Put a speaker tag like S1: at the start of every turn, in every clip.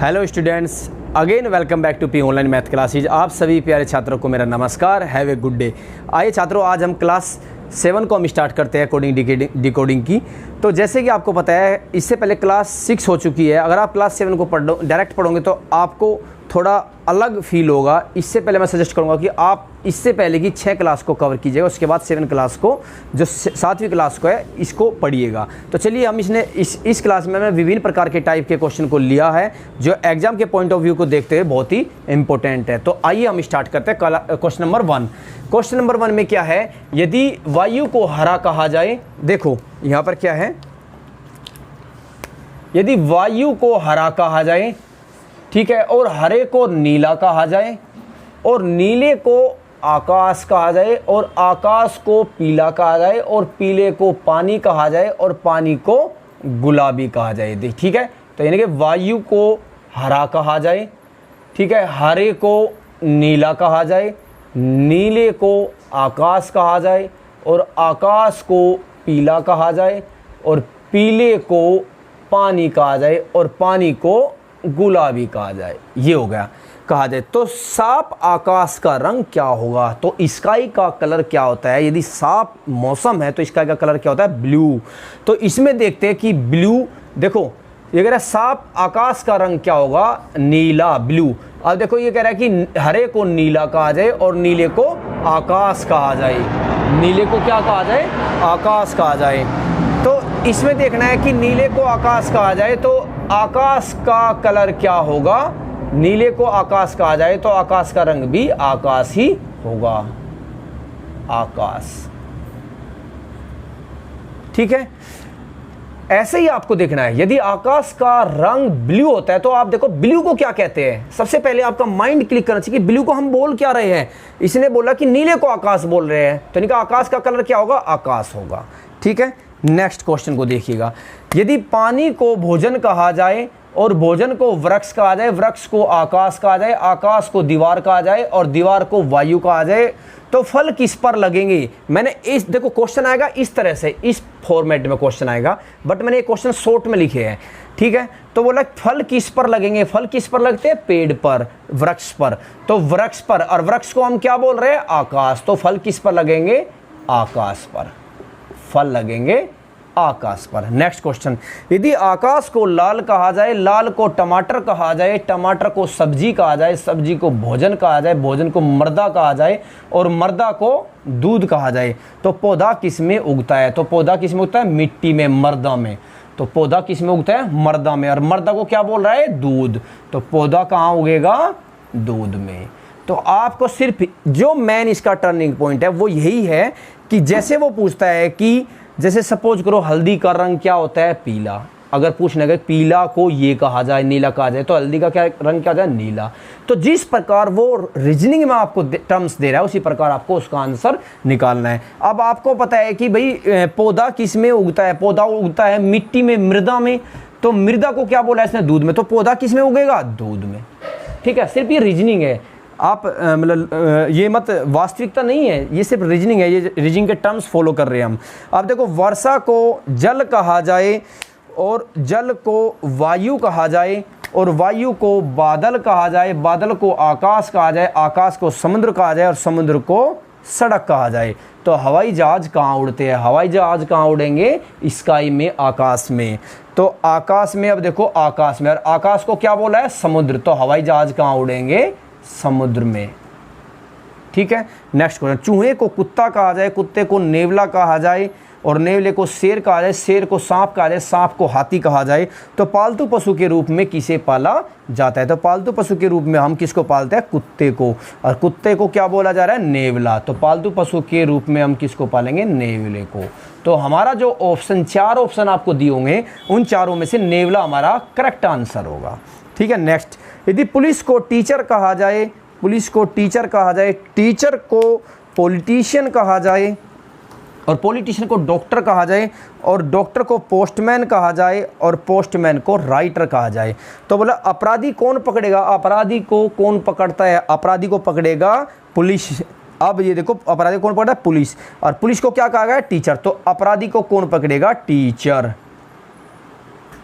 S1: Hello students, again welcome back to P online math classes. आप सभी प्यारे छात्रों को मेरा नमस्कार। Have a good day. आइए छात्रों, आज हम क्लास 7 को हम स्टार्ट करते हैं कोडिंग डिकोडिंग की। तो जैसे कि आपको पता है, इससे पहले क्लास 6 हो चुकी है। अगर आप क्लास 7 को डायरेक्ट पढ़ोगे तो आपको थोड़ा अलग फील होगा। इससे पहले मैं सजेस्ट करूंगा कि आप इससे पहले की 6 क्लास को कवर कीजिएगा, उसके बाद 7 क्लास को, जो 7वीं क्लास को है, इसको पढ़िएगा। तो चलिए, हम इस क्लास में मैं विभिन्न प्रकार के टाइप के क्वेश्चन को लिया है जो एग्जाम के पॉइंट ऑफ व्यू को देखते हुए बहुत ही इंपॉर्टेंट है। तो आइए हम स्टार्ट करते हैं क्वेश्चन नंबर 1। क्वेश्चन नंबर 1 में क्या है, यदि वायु को हरा कहा जाए। देखो यहाँ पर क्या है, यदि वायु को हरा कहा जाए, ठीक है, और हरे को नीला कहा जाए, और नीले को आकाश कहा जाए, और आकाश को पीला कहा जाए, और पीले को पानी कहा जाए, और पानी को गुलाबी कहा जाए। ठीक है, तो यानी कि वायु को हरा कहा जाए, ठीक है, हरे को नीला कहा जाए, नीले को आकाश कहा जाए, और आकाश को पीला कहा जाए, और पीले को पानी कहा जाए, और पानी को गुलाबी कहा जाए। ये हो गया कहा जाए। तो साफ आकाश का रंग क्या होगा? तो स्काई का कलर क्या होता है? यदि साफ मौसम है तो स्काई का कलर क्या होता है? ब्लू। तो इसमें देखते हैं कि ब्लू, देखो ये कह रहा है साफ आकाश का रंग क्या होगा? नीला, ब्लू। अब देखो ये कह रहा है कि हरे को नीला कहा जाए और नीले को आकाश कहा जाए। नीले को क्या कहा जाए? आकाश कहा जाए। तो इसमें देखना है कि नीले को आकाश कहा जाए तो आकाश का कलर क्या होगा? नीले को आकाश कहा जाए तो आकाश का रंग भी आकाश ही होगा, आकाश। ठीक है, ऐसे ही आपको देखना है। यदि आकाश का रंग ब्लू होता है तो आप देखो ब्लू को क्या कहते हैं। सबसे पहले आपका माइंड क्लिक करना चाहिए कि ब्लू को हम बोल क्या रहे हैं। इसने बोला कि नीले को आकाश बोल रहे हैं, तो इनका आकाश का कलर क्या होगा? आकाश होगा। ठीक है, नेक्स्ट क्वेश्चन को देखिएगा। यदि पानी को भोजन कहा जाए और भोजन को वृक्ष कहा जाए, वृक्ष को आकाश कहा जाए, आकाश को दीवार कहा जाए, और दीवार को वायु कहा जाए, तो फल किस पर लगेंगे? मैंने इस, देखो क्वेश्चन आएगा इस तरह से, इस फॉर्मेट में क्वेश्चन आएगा, बट मैंने ये क्वेश्चन शॉर्ट में लिखे हैं। ठीक है, तो बोला फल किस पर लगेंगे? फल किस पर लगते हैं? पेड़ पर, वृक्ष पर। तो वृक्ष पर, और वृक्ष को हम क्या बोल रहे हैं? आकाश। तो फल किस पर लगेंगे? आकाश पर। फल लगेंगे आकाश पर। नेक्स्ट क्वेश्चन, यदि आकाश को लाल कहा जाए, लाल को टमाटर कहा जाए, टमाटर को सब्जी कहा जाए, सब्जी को भोजन कहा जाए, भोजन को मर्दा कहा जाए, और मर्दा को दूध कहा जाए, तो पौधा किस में उगता है? तो पौधा किस में उगता है? मिट्टी में, मर्दा में। तो पौधा किस में उगता है? मर्दा में। और मर्दा को क्या बोल रहा है? दूध। तो पौधा कहाँ उगेगा? दूध में। तो आपको सिर्फ जो मेन इसका टर्निंग पॉइंट है वो यही है कि जैसे वो पूछता है कि जैसे सपोज करो हल्दी का रंग क्या होता है? पीला। अगर पूछने गए पीला को ये कहा जाए, नीला कहा जाए, तो हल्दी का क्या रंग क्या हो जाए? नीला। तो जिस प्रकार वो रीजनिंग में आपको टर्म्स दे रहा है उसी प्रकार आपको उसका आंसर निकालना है। अब आपको पता है कि भाई पौधा किस में उगता है? पौधा उगता है मिट्टी में, मृदा में। तो मृदा को क्या बोला इसने? दूध में। तो पौधा किस में उगेगा? दूध में। ठीक है, सिर्फ ये रीजनिंग है। आप मतलब ये मत, वास्तविकता नहीं है, ये सिर्फ रीजनिंग है। ये रीजनिंग के टर्म्स फॉलो कर रहे हैं हम। अब देखो, वर्षा को जल कहा जाए, और जल को वायु कहा जाए, और वायु को बादल कहा जाए, बादल को आकाश कहा जाए, आकाश को समुद्र कहा जाए, और समुद्र को सड़क कहा जाए। तो हवाई जहाज कहाँ उड़ते हैं? हवाई जहाज कहाँ उड़ेंगे? स्काई में, आकाश में। तो आकाश में, अब देखो आकाश में, और आकाश को क्या बोला है? समुद्र। तो हवाई जहाज कहाँ उड़ेंगे? समुद्र में। ठीक है, नेक्स्ट क्वेश्चन, चूहे को कुत्ता कहा जाए, कुत्ते को नेवला कहा जाए, और नेवले को शेर कहा जाए, शेर को सांप कहा जाए, सांप को हाथी कहा जाए, तो पालतू पशु के रूप में किसे पाला जाता है? तो पालतू पशु के रूप में हम किसको पालते हैं? कुत्ते को। और कुत्ते को क्या बोला जा रहा है? नेवला। तो पालतू पशु के रूप में हम किसको पालेंगे? नेवले को। तो हमारा जो ऑप्शन, 4 ऑप्शन आपको दिए होंगे, उन चारों में से नेवला हमारा करेक्ट आंसर होगा। ठीक है, नेक्स्ट, यदि पुलिस को टीचर कहा जाए, पुलिस को टीचर कहा जाए, टीचर को पॉलिटिशियन कहा जाए, और पॉलिटिशियन को डॉक्टर कहा जाए, और डॉक्टर को पोस्टमैन कहा जाए, और पोस्टमैन को राइटर कहा जाए, तो बोला अपराधी कौन पकड़ेगा? अपराधी को कौन पकड़ता है? अपराधी को पकड़ेगा पुलिस। अब ये देखो, अपराधी को कौन पकड़ा? पुलिस। और पुलिस को क्या कहा गया? टीचर। तो अपराधी को कौन पकड़ेगा? टीचर।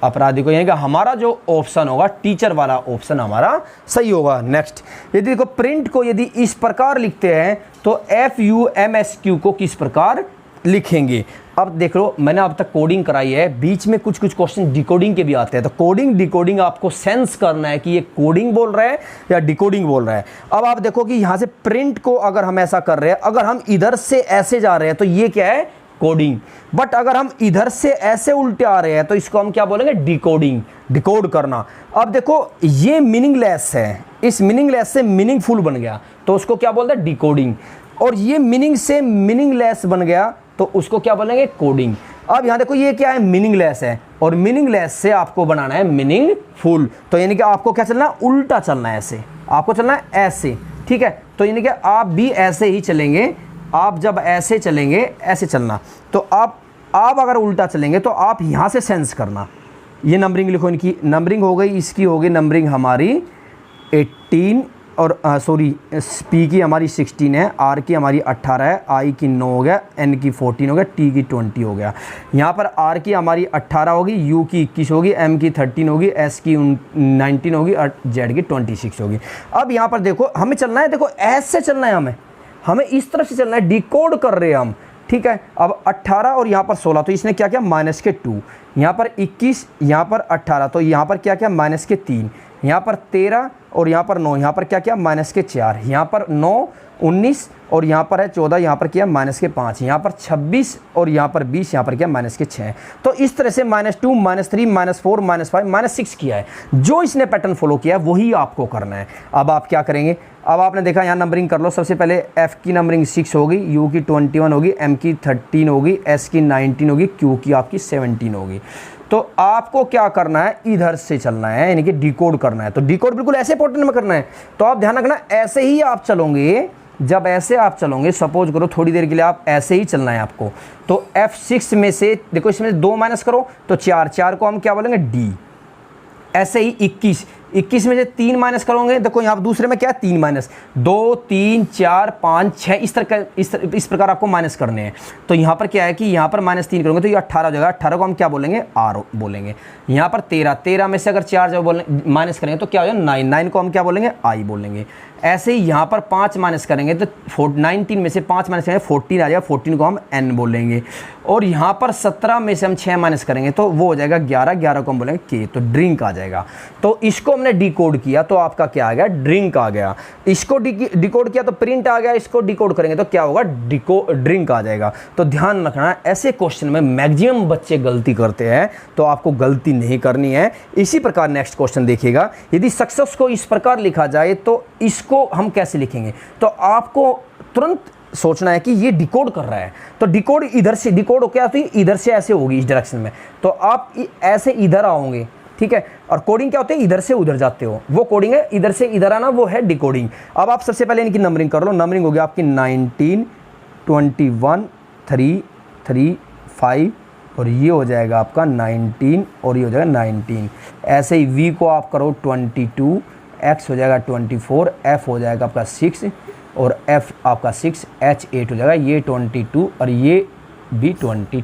S1: अपराधी को, यानी कि हमारा जो ऑप्शन होगा टीचर वाला ऑप्शन हमारा सही होगा। नेक्स्ट, यदि देखो प्रिंट को यदि इस प्रकार लिखते हैं तो FUMSQ को किस प्रकार लिखेंगे। अब देख लो, मैंने अब तक कोडिंग कराई है, बीच में कुछ कुछ क्वेश्चन डिकोडिंग के भी आते हैं, तो कोडिंग डिकोडिंग आपको सेंस करना है कि ये कोडिंग बोल रहा है या डिकोडिंग बोल रहा है। अब आप देखो कि यहाँ से प्रिंट को अगर हम ऐसा कर रहे हैं, अगर हम इधर से ऐसे जा रहे हैं तो ये क्या है, कोडिंग। बट अगर हम इधर से ऐसे उल्टे आ रहे हैं तो इसको हम क्या बोलेंगे, डिकोडिंग, डिकोड करना। अब देखो ये मीनिंगलेस है, इस मीनिंगलेस से मीनिंगफुल बन गया तो उसको क्या बोलते हैं, डिकोडिंग। और ये मीनिंग से मीनिंगलेस बन गया तो उसको क्या बोलेंगे, कोडिंग। अब यहाँ देखो ये क्या है, मीनिंगलेस है, और मीनिंगलेस से आपको बनाना है मीनिंगफुल। तो यानी कि आपको क्या चलना है, उल्टा चलना है, ऐसे आपको चलना है ऐसे, ठीक है। तो यानी कि आप भी ऐसे ही चलेंगे, आप जब ऐसे चलेंगे ऐसे चलना, तो आप अगर उल्टा चलेंगे तो आप यहाँ से सेंस करना। ये नंबरिंग लिखो, इनकी नंबरिंग हो गई, इसकी हो गई नंबरिंग हमारी 18 और सॉरी पी की हमारी 16 है, आर की हमारी 18 है, आई की 9 हो गया, एन की 14 हो गया, टी की 20 हो गया। यहाँ पर आर की हमारी 18 होगी, यू की 21 होगी, एम की 13 होगी, एस की 19 होगी और जेड की 26 होगी। अब यहाँ पर देखो हमें चलना है, देखो ऐसे चलना है, हमें इस तरफ से चलना है, डिकोड कर रहे हैं हम, ठीक है। अब 18 और यहाँ पर 16, तो इसने क्या किया, माइनस के 2, यहाँ पर 21, यहाँ पर 18, तो यहाँ पर क्या किया, माइनस के 3, यहाँ पर 13 और यहाँ पर 9, यहाँ पर क्या किया, माइनस के 4, यहाँ पर 9, 19 और यहाँ पर है 14, यहाँ पर किया माइनस के 5, यहाँ पर 26 और यहाँ पर 20, यहाँ पर किया माइनस के 6। तो इस तरह से -2, -3, -4, -5, -6 किया है। जो इसने पैटर्न फॉलो किया है वही आपको करना है। अब आप क्या करेंगे, अब आपने देखा यहाँ नंबरिंग कर लो। सबसे पहले एफ की नंबरिंग 6 होगी, यू की 21 होगी, एम की 13 होगी, एस की 19 होगी, क्यू की आपकी 17 होगी। तो आपको क्या करना है, इधर से चलना है, यानी कि डिकोड करना है। तो डिकोड बिल्कुल ऐसे पैटर्न में करना है। तो आप ध्यान रखना, ऐसे ही आप चलोगे, जब ऐसे आप चलोगे, सपोज करो थोड़ी देर के लिए आप ऐसे ही चलना है आपको, तो F6 में से देखो, इसमें 2 माइनस करो तो 4 को हम क्या बोलेंगे, डी। ऐसे ही 21 में से 3 माइनस करोगे, देखो यहाँ दूसरे में क्या है, 3 माइनस 2, 3, 4, 5, 6, इस प्रकार आपको माइनस करने हैं। तो यहाँ पर क्या है कि यहाँ पर -3 करोगे तो ये 18 हो जाएगा। 18 को हम क्या बोलेंगे, आर बोलेंगे। यहाँ पर 13 में से अगर 4 जब बोलेंगे माइनस करेंगे तो क्या हो जाएगा, 9 को हम क्या बोलेंगे, आई बोलेंगे। ऐसे ही यहाँ पर 5 माइनस करेंगे तो 19 में से 5 माइनस करेंगे 14 आ जाएगा, 14 को हम एन बोलेंगे। और यहाँ पर 17 में से हम 6 माइनस करेंगे तो वो हो जाएगा 11 को हम बोलेंगे के, तो ड्रिंक आ जाएगा। तो इसको हमने डिकोड किया तो आपका क्या आ गया, ड्रिंक आ गया। इसको डिकोड किया तो प्रिंट आ गया, इसको डिकोड करेंगे तो क्या होगा, ड्रिंक आ जाएगा। तो ध्यान रखना, ऐसे क्वेश्चन में मैक्सिमम बच्चे गलती करते हैं, तो आपको गलती नहीं करनी है। इसी प्रकार नेक्स्ट क्वेश्चन देखिएगा, यदि सक्सेस को इस प्रकार लिखा जाए तो इसको हम कैसे लिखेंगे। तो आपको तुरंत सोचना है कि ये डिकोड कर रहा है, तो डिकोड इधर से, डिकोड हो क्या, तो इधर से ऐसे होगी, इस डायरेक्शन में, तो आप ऐसे इधर आओगे, ठीक है। और कोडिंग क्या होती है, इधर से उधर जाते हो, वो कोडिंग है। इधर से इधर आना, वो है डिकोडिंग। अब आप सबसे पहले इनकी नंबरिंग कर लो। नंबरिंग हो गया आपकी 19, 21, 3, 3, 5 और ये हो जाएगा आपका 19 और ये हो जाएगा 19। ऐसे ही वी को आप करो 22, एक्स हो जाएगा 24, एफ हो जाएगा आपका 6 और एफ आपका 6, एच 8 हो जाएगा, ये 22 और ये भी 22,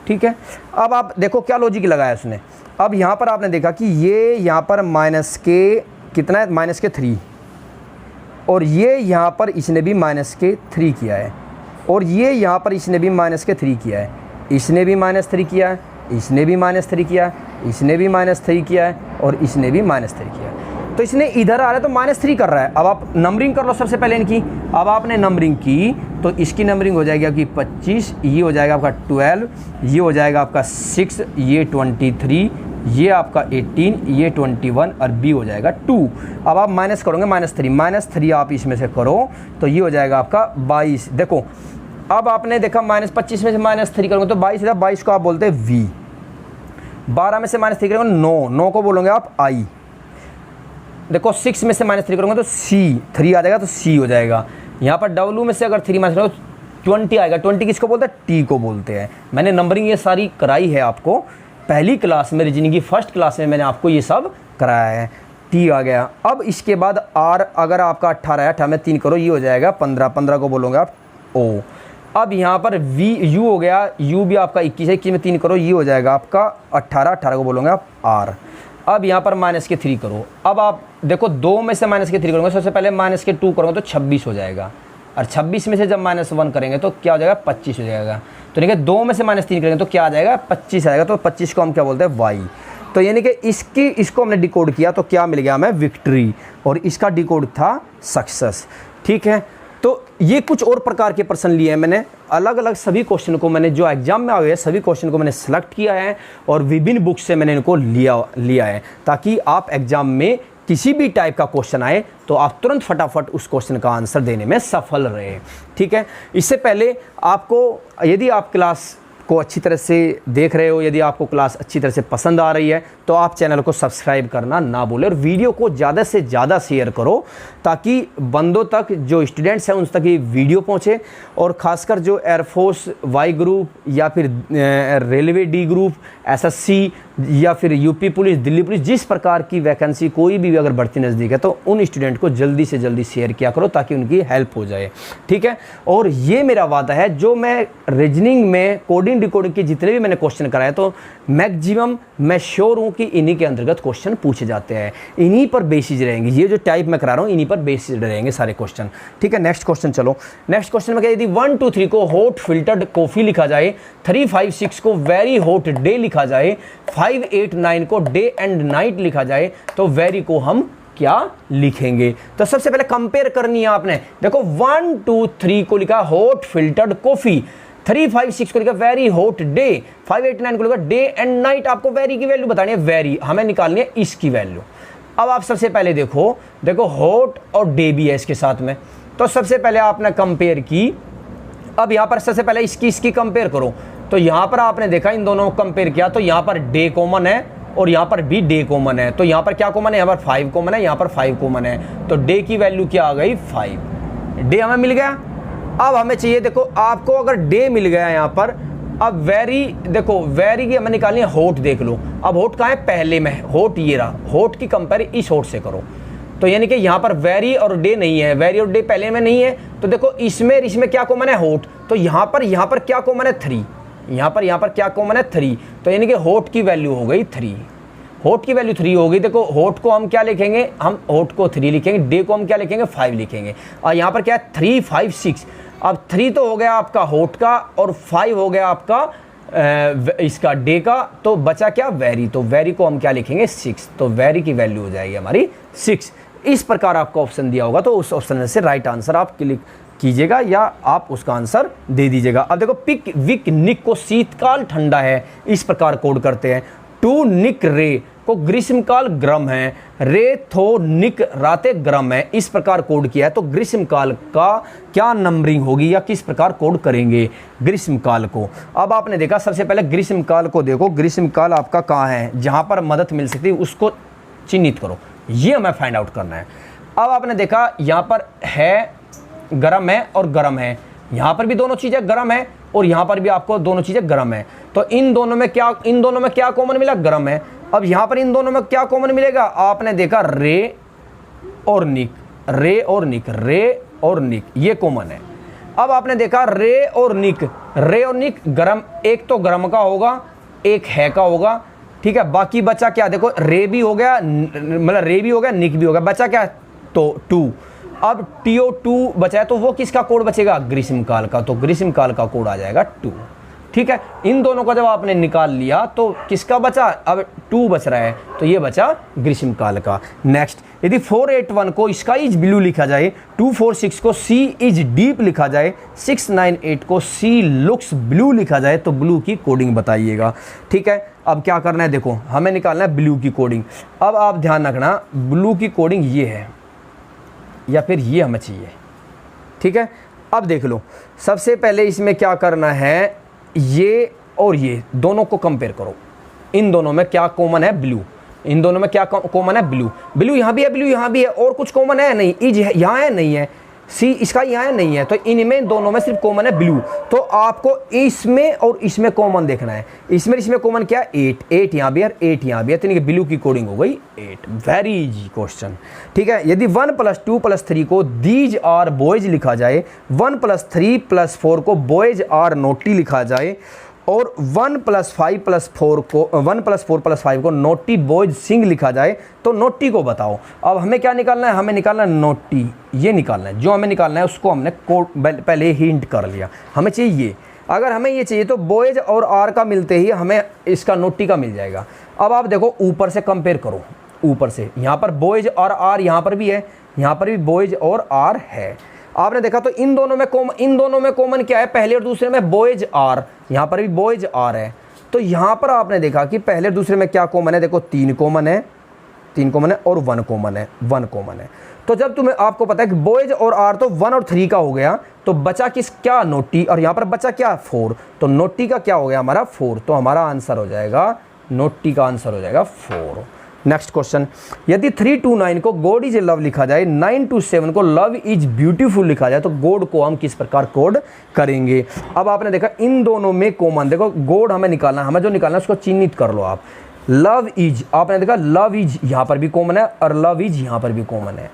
S1: ठीक है। अब आप देखो क्या लॉजिक लगाया उसने। अब यहाँ पर आपने देखा कि ये यहाँ पर माइनस के कितना है, माइनस के 3, और ये यहाँ पर इसने भी माइनस के 3 किया है, और ये यहाँ पर इसने भी माइनस के 3 किया है, इसने भी -3 किया है, इसने भी -3 किया है, इसने भी -3 किया है और इसने भी -3 किया है। तो इसने इधर आ रहा है तो -3 कर रहा है। अब आप नंबरिंग कर लो सबसे पहले इनकी। अब आपने नंबरिंग की तो इसकी नंबरिंग हो जाएगी आपकी 25, ये हो जाएगा आपका 12, ये हो जाएगा आपका 6, ये 23, ये आपका 18, ये 21 और बी हो जाएगा 2। अब आप माइनस करोगे -3 आप इसमें से करो तो ये हो जाएगा आपका 22। देखो अब आपने देखा -25 में से -3 करोगे तो 22 है, 22 को आप बोलते हैं वी। 12 में से -3 करोगे 9 को बोलोगे आप आई। देखो 6 में से -3 करोगे तो सी, 3 आ जाएगा तो सी हो जाएगा। यहाँ पर W में से अगर 3 माइनस करोगे 20 आएगा। 20 किसको बोलते हैं, टी को बोलते हैं। मैंने नंबरिंग ये सारी कराई है आपको पहली क्लास में, रीजनिंग की फर्स्ट क्लास में मैंने आपको ये सब कराया है। टी आ गया। अब इसके बाद आर, अगर आपका 18 है, 18 में 3 करो, ये हो जाएगा 15, 15 को बोलोगे आप ओ। अब यहाँ पर वी यू हो गया, यू भी आपका 21 है, 21 में 3 करो, ये हो जाएगा आपका 18, 18 को बोलोगे आप आर। अब यहाँ पर माइनस के 3 करो। अब आप देखो 2 में से माइनस के 3 करोगे, सबसे पहले माइनस के 2 करोगे तो 26 हो जाएगा, और 26 में से जब -1 करेंगे तो क्या हो जाएगा 25 हो जाएगा। तो यानी कि 2 में से -3 करेंगे तो क्या आ जाएगा 25 आएगा। तो 25 को हम क्या बोलते हैं वाई। तो यानी कि इसको हमने डिकोड किया तो क्या मिल गया हमें विक्ट्री, और इसका डिकोड था सक्सेस। ठीक है, तो ये कुछ और प्रकार के प्रश्न लिए हैं मैंने, अलग अलग सभी क्वेश्चन को मैंने जो एग्जाम में आए हैं सभी क्वेश्चन को मैंने सेलेक्ट किया है और विभिन्न बुक से मैंने इनको लिया है, ताकि आप एग्जाम में किसी भी टाइप का क्वेश्चन आए तो आप तुरंत फटाफट उस क्वेश्चन का आंसर देने में सफल रहे। ठीक है, इससे पहले आपको, यदि आप क्लास को अच्छी तरह से देख रहे हो, यदि आपको क्लास अच्छी तरह से पसंद आ रही है तो आप चैनल को सब्सक्राइब करना ना भूलें, और वीडियो को ज़्यादा से ज़्यादा शेयर करो ताकि बंदों तक, जो स्टूडेंट्स हैं उन तक ये वीडियो पहुंचे। और ख़ासकर जो एयरफोर्स वाई ग्रुप या फिर रेलवे डी ग्रुप, एसएससी या फिर यूपी पुलिस, दिल्ली पुलिस, जिस प्रकार की वैकेंसी कोई भी अगर भर्ती नज़दीक है तो उन स्टूडेंट को जल्दी से जल्दी शेयर किया करो ताकि उनकी हेल्प हो जाए। ठीक है, और ये मेरा वादा है, जो मैं रीजनिंग में कोडिंग डिकोडिंग के जितने भी मैंने क्वेश्चन कराए तो मैक्सिमम मैं श्योर हूँ कि इन्हीं के अंतर्गत क्वेश्चन पूछे जाते हैं, इन्हीं पर बेसिस रहेंगे। ये जो टाइप मैं करा रहा हूँ इन्हीं पर बेसिस रहेंगे सारे क्वेश्चन। ठीक है, नेक्स्ट क्वेश्चन चलो। नेक्स्ट क्वेश्चन में क्या, यदि 1 2 3 को हॉट फिल्टर्ड कॉफ़ी लिखा जाए, 3 5 6 को वेरी हॉट डे लिखा जाए, 5 8 9 को डे एंड नाइट लिखा जाए, तो वेरी को हम क्या लिखेंगे? तो सबसे पहले कंपेयर करनी है आपने। देखो 1 2 3 को लिखा हॉट फिल्टर्ड कॉफ़ी, 3 5 6 को लिखा वेरी हॉट डे, 5 8 9 को लिखा डे एंड नाइट। आपको वेरी की वैल्यू बतानी है, वेरी हमें निकालनी है इसकी वैल्यू। अब आप सबसे पहले देखो हॉट और डे भी है इसके साथ में, तो सबसे पहले आपने कंपेयर की। अब यहाँ पर सबसे पहले इसकी कंपेयर करो, तो यहाँ पर आपने देखा इन दोनों को कंपेयर किया तो यहाँ पर डे कॉमन है और यहाँ पर भी डे कॉमन है, तो यहाँ पर क्या कॉमन है, यहाँ पर 5 कॉमन है, यहाँ पर 5 कॉमन है, तो डे की वैल्यू क्या आ गई 5। डे हमें मिल गया। अब हमें चाहिए, देखो आपको अगर डे मिल गया यहाँ पर, अब वेरी, देखो वेरी की हमें निकालनी है हॉट। देख लो अब हॉट कहाँ है, पहले में हॉट ये रहा, हॉट की कंपेयर इस हॉट से करो, तो यानी कि यहाँ पर वेरी और डे नहीं है, वेरी और डे पहले में नहीं है, तो देखो इसमें क्या कॉमन है हॉट, तो यहाँ पर क्या कॉमन है 3, यहाँ पर क्या कॉमन है 3, तो यानी कि हॉट की वैल्यू हो गई 3, हॉट की वैल्यू 3 होगी। देखो हॉट को हम क्या लिखेंगे, हम हॉट को 3 लिखेंगे, डे को हम क्या लिखेंगे 5 लिखेंगे, और यहाँ पर क्या है 3 5 6। अब 3 तो हो गया आपका हॉट का और 5 हो गया आपका इसका डे का, तो बचा क्या वेरी, तो वेरी को हम क्या लिखेंगे 6, तो वेरी की वैल्यू हो जाएगी हमारी 6। इस प्रकार आपको ऑप्शन दिया होगा तो उस ऑप्शन से राइट आंसर आप क्लिक कीजिएगा या आप उसका आंसर दे दीजिएगा। अब देखो पिक विक निक को शीतकाल ठंडा है, इस प्रकार कोड करते हैं। टू निक रे को ग्रीष्मकाल गर्म है, रे थो निक राते गर्म है, इस प्रकार कोड किया है। तो ग्रीष्मकाल का क्या नंबरिंग होगी या किस प्रकार कोड करेंगे ग्रीष्मकाल को? अब आपने देखा सबसे पहले ग्रीष्मकाल को देखो, ग्रीष्मकाल आपका कहाँ है, जहाँ पर मदद मिल सकती है उसको चिन्हित करो, ये हमें फाइंड आउट करना है। अब आपने देखा यहाँ पर है गर्म है और गर्म है, यहाँ पर भी दोनों चीज़ें गर्म है और यहाँ पर भी आपको दोनों चीज़ें गर्म है, तो इन दोनों में क्या कॉमन मिला, गर्म है। अब यहाँ पर इन दोनों में क्या कॉमन मिलेगा, आपने देखा रे और निक, रे और निक ये कॉमन है। अब आपने देखा रे और निक गर्म, एक तो गर्म का होगा एक है का होगा, ठीक है। बाकी बचा क्या, देखो रे भी हो गया, मतलब रे भी हो गया निक भी हो गया, बचा क्या तो 2। अब TO2 बचा है तो वो किसका कोड बचेगा, ग्रीष्मकाल का, तो ग्रीष्मकाल का कोड आ जाएगा 2, ठीक है। इन दोनों का जब आपने निकाल लिया तो किसका बचा, अब 2 बच रहा है, तो ये बचा ग्रीष्मकाल का। नेक्स्ट, यदि 481 को स्काई इज ब्लू लिखा जाए, 246 को सी इज डीप लिखा जाए, 698 को सी लुक्स ब्लू लिखा जाए, तो ब्लू की कोडिंग बताइएगा, ठीक है। अब क्या करना है, देखो हमें निकालना है ब्लू की कोडिंग। अब आप ध्यान रखना, ब्लू की कोडिंग ये है या फिर ये हमें चाहिए, ठीक है। अब देख लो, सबसे पहले इसमें क्या करना है, ये और ये दोनों को कंपेयर करो, इन दोनों में क्या कॉमन है, ब्लू, इन दोनों में क्या कॉमन है, ब्लू यहाँ भी है, ब्लू यहाँ भी है, और कुछ कॉमन है नहीं, इज यहाँ है नहीं है, सी इसका यहाँ है नहीं है, तो इनमें दोनों में सिर्फ कॉमन है ब्लू। तो आपको इसमें और इसमें कॉमन देखना है। इसमें कॉमन क्या है 8, 8 यहाँ भी है, 8 यहाँ भी है, तो इनकी ब्लू की कोडिंग हो गई 8। Very easy question. ठीक है, यदि 1 + 2 + 3 को दीज आर बॉयज लिखा जाए, 1 + 3 + 4 को बॉयज आर नोटी लिखा जाए, और 1 + 5 + 4 को 1 + 4 + 5 को नोटी बॉयज सिंग लिखा जाए, तो नोटी को बताओ। अब हमें क्या निकालना है, हमें निकालना है नोटी, ये निकालना है। जो हमें निकालना है उसको हमने कोड पहले ही हिंट कर लिया, हमें चाहिए ये। अगर हमें ये चाहिए तो बॉयज और आर का मिलते ही हमें इसका नोटी का मिल जाएगा। अब आप देखो ऊपर से कंपेयर करो, ऊपर से यहाँ पर बॉयज और आर यहाँ पर भी है, यहाँ पर भी बॉयज और आर है। आपने देखा तो इन दोनों में कॉमन क्या है, पहले और दूसरे में बॉयज आर, यहाँ पर भी बॉयज आर है। तो यहाँ पर आपने देखा कि पहले और दूसरे में क्या कॉमन है, देखो 3 कॉमन है और 1 कॉमन है, 1 कॉमन है। तो जब तुम्हें आपको पता है कि बॉयज और आर तो 1 और 3 का हो गया, तो बचा क्या नोटी, और यहाँ पर बचा क्या 4, तो नोटी का क्या हो गया हमारा 4, तो हमारा आंसर हो जाएगा, नोटी का आंसर हो जाएगा 4। नेक्स्ट क्वेश्चन, यदि 3 to 9 को गॉड इज लव लिखा जाए, 9 to 7 को लव इज ब्यूटीफुल लिखा जाए, तो गॉड को हम किस प्रकार कोड करेंगे। अब आपने देखा इन दोनों में कॉमन, देखो गॉड हमें निकालना है, हमें जो निकालना है उसको चिन्हित कर लो आप। लव इज, आपने देखा लव इज यहाँ पर भी कॉमन है और लव इज यहाँ पर भी कॉमन है।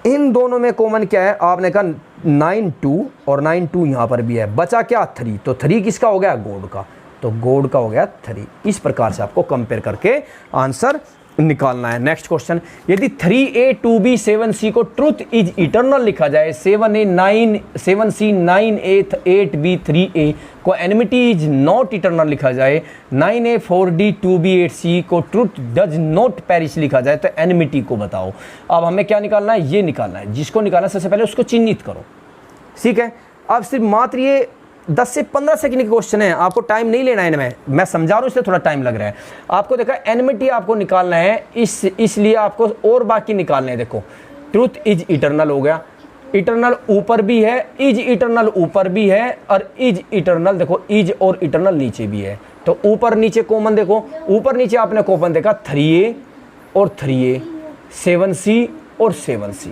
S1: इन दोनों में कॉमन क्या है, आपने कहा 9 2 और 9 2 यहाँ पर भी है, बचा क्या 3, तो 3 किसका हो गया गॉड का, तो गॉड का हो गया 3। इस प्रकार से आपको कंपेयर करके आंसर निकालना है। नेक्स्ट क्वेश्चन, यदि 3a 2b 7c को ट्रुथ इज इटर्नल लिखा जाए, 7c 9a 8b 3a को एनिमिटी इज नॉट इटर्नल लिखा जाए, 9a 4d 2b 8c को ट्रुथ डज नॉट पेरिश लिखा जाए, तो एनिमिटी को बताओ। अब हमें क्या निकालना है, ये निकालना है। जिसको निकालना सबसे पहले उसको चिन्हित करो, ठीक है। अब सिर्फ मात्र ये 10 से 15 सेकंड के क्वेश्चन है, आपको टाइम नहीं लेना है इनमें, मैं समझा रहा हूँ इसलिए थोड़ा टाइम लग रहा है। आपको देखा एनिमिटी आपको निकालना है, इसलिए आपको और बाकी निकालने हैं। देखो ट्रूथ इज इटर्नल हो गया, इटर्नल ऊपर भी है, इज इटर्नल ऊपर भी है, और इज इटर्नल देखो इज और इटर्नल नीचे भी है। तो ऊपर नीचे कॉमन देखो, ऊपर नीचे आपने कॉमन देखा 3a और 3a, 7c और 7c,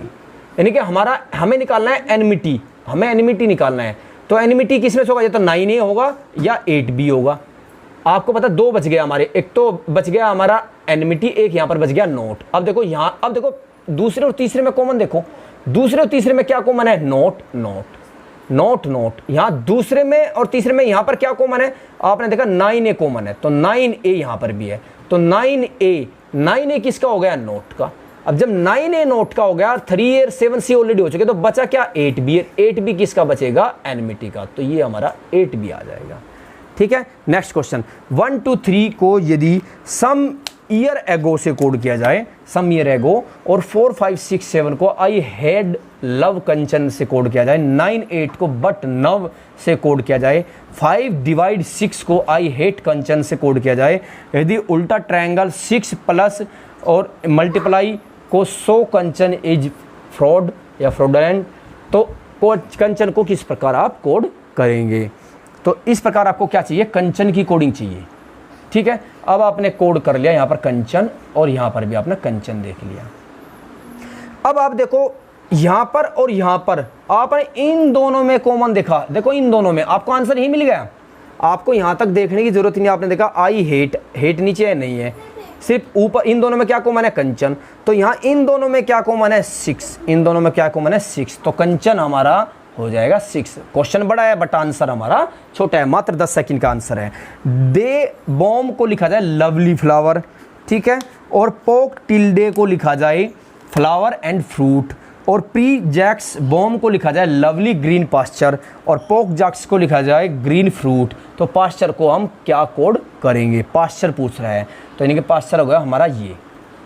S1: यानी कि हमें निकालना है एनिमिटी, हमें एनिमिटी निकालना है। तो एनिमिटी किसमें से होगा, या तो 9a होगा या 8b होगा। आपको पता 2 बच गया हमारे, एक तो बच गया हमारा एनिमिटी, एक यहाँ पर बच गया नोट। अब देखो यहाँ, अब देखो दूसरे और तीसरे में कॉमन देखो, दूसरे और तीसरे में क्या कॉमन है, नोट नोट नोट नोट। यहाँ दूसरे में और तीसरे में यहाँ पर क्या कॉमन है, आपने देखा 9a कॉमन है, तो 9a यहाँ पर भी है, तो 9a किसका हो गया, नोट का। अब जब 9a नोट का हो गया, 3a और 7c ऑलरेडी हो चुके, तो बचा क्या 8b, 8b किसका बचेगा, एनिमिटी का, तो ये हमारा 8b आ जाएगा। ठीक है, नेक्स्ट क्वेश्चन, 1 to 3 को यदि सम ईयर एगो से कोड किया जाए, सम ईयर एगो, और 4 5 6 7 को आई हैड लव कंचन से कोड किया जाए, 9 8 को बट नव से कोड किया जाए, 5 divide 6 को आई हेट कंचन से कोड किया जाए, यदि उल्टा ट्रायंगल 6 प्लस और मल्टीप्लाई को 100 कंचन इज फ्रॉड या फ्रॉडलेंट, तो कंचन को किस प्रकार आप कोड करेंगे। तो इस प्रकार आपको क्या चाहिए, कंचन की कोडिंग चाहिए। ठीक है, अब आपने कोड कर लिया यहाँ पर कंचन, और यहाँ पर भी आपने कंचन देख लिया। अब आप देखो यहाँ पर और यहाँ पर आपने इन दोनों में कॉमन देखा, देखो इन दोनों में आपको आंसर ही मिल गया। आपको यहाँ तक देखने की जरूरत नहीं, आपने देखा आई हेट नीचे है, नहीं है, सिर्फ ऊपर इन दोनों में क्या कॉमन है, कंचन। तो यहाँ इन दोनों में क्या कॉमन है, 6, इन दोनों में क्या कॉमन है, 6, तो कंचन हमारा हो जाएगा 6। क्वेश्चन बड़ा है बट आंसर हमारा छोटा है, मात्र 10 सेकंड का आंसर है। दे बॉम्ब को लिखा जाए लवली फ्लावर, ठीक है, और पोक टिल्डे को लिखा जाए फ्लावर एंड फ्रूट, और प्री जैक्स बॉम्ब को लिखा जाए लवली ग्रीन पास्चर, और पोक जैक्स को लिखा जाए ग्रीन फ्रूट। तो पास्चर को हम क्या कोड करेंगे, पास्चर पूछ रहा है, तो यानी कि पास्चर हो गया हमारा ये,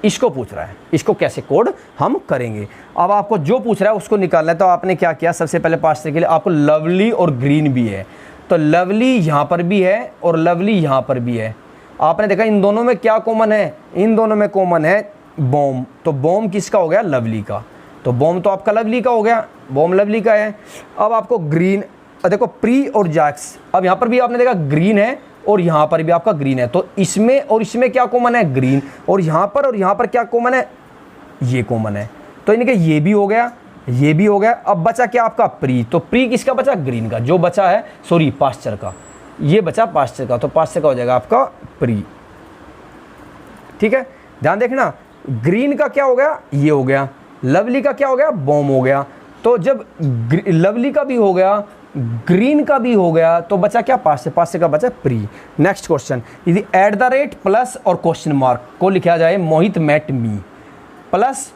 S1: इसको पूछ रहा है, इसको कैसे कोड हम करेंगे। अब आपको जो पूछ रहा है उसको निकालना है, तो आपने क्या किया, सबसे पहले पास्चर के लिए आपको लवली और ग्रीन भी है, तो लवली यहाँ पर भी है और लवली यहाँ पर भी है। आपने देखा इन दोनों में क्या कॉमन है, इन दोनों में कॉमन है बॉम्ब, तो बॉम्ब किसका हो गया, लवली का, तो बॉम्ब तो आपका लवली का हो गया, बॉम्ब लवली का है। अब आपको ग्रीन, देखो प्री और जैक्स, अब यहाँ पर भी आपने देखा ग्रीन है और यहाँ पर भी आपका ग्रीन है, तो इसमें और इसमें क्या कॉमन है, ग्रीन, और यहाँ पर क्या कॉमन है, ये कॉमन है, तो इनके ये भी हो गया ये भी हो गया। अब बचा क्या आपका प्री, तो प्री किसका बचा, ग्रीन का, जो बचा है सॉरी पास्चर का, ये बचा पास्चर का, तो पास्चर का हो जाएगा आपका प्री। ठीक है, ध्यान देखना, ग्रीन का क्या हो गया, ये हो गया, लवली का क्या हो गया, बॉम हो गया। तो जब लवली का भी हो गया, ग्रीन का भी हो गया, तो बचा क्या, पास्चर, पास्चर का बचा प्री। नेक्स्ट क्वेश्चन, यदि एट द रेट प्लस और क्वेश्चन मार्क को लिखा जाए मोहित मेट मी, प्लस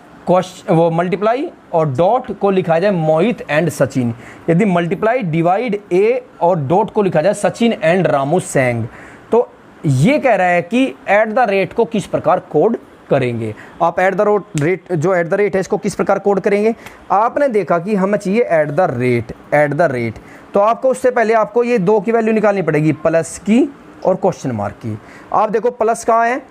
S1: वो मल्टीप्लाई और डॉट को लिखा जाए मोहित एंड सचिन, यदि मल्टीप्लाई डिवाइड ए और डॉट को लिखा जाए सचिन एंड रामू सेंग, तो ये कह रहा है कि एट द रेट को किस प्रकार कोड करेंगे। आप एट द रेट, जो एट द रेट है इसको किस प्रकार कोड करेंगे। आपने देखा कि हमें चाहिए एट द रेट, तो आपको उससे पहले आपको ये 2 की वैल्यू निकालनी पड़ेगी, प्लस की और क्वेश्चन मार्क की। आप देखो प्लस कहाँ है,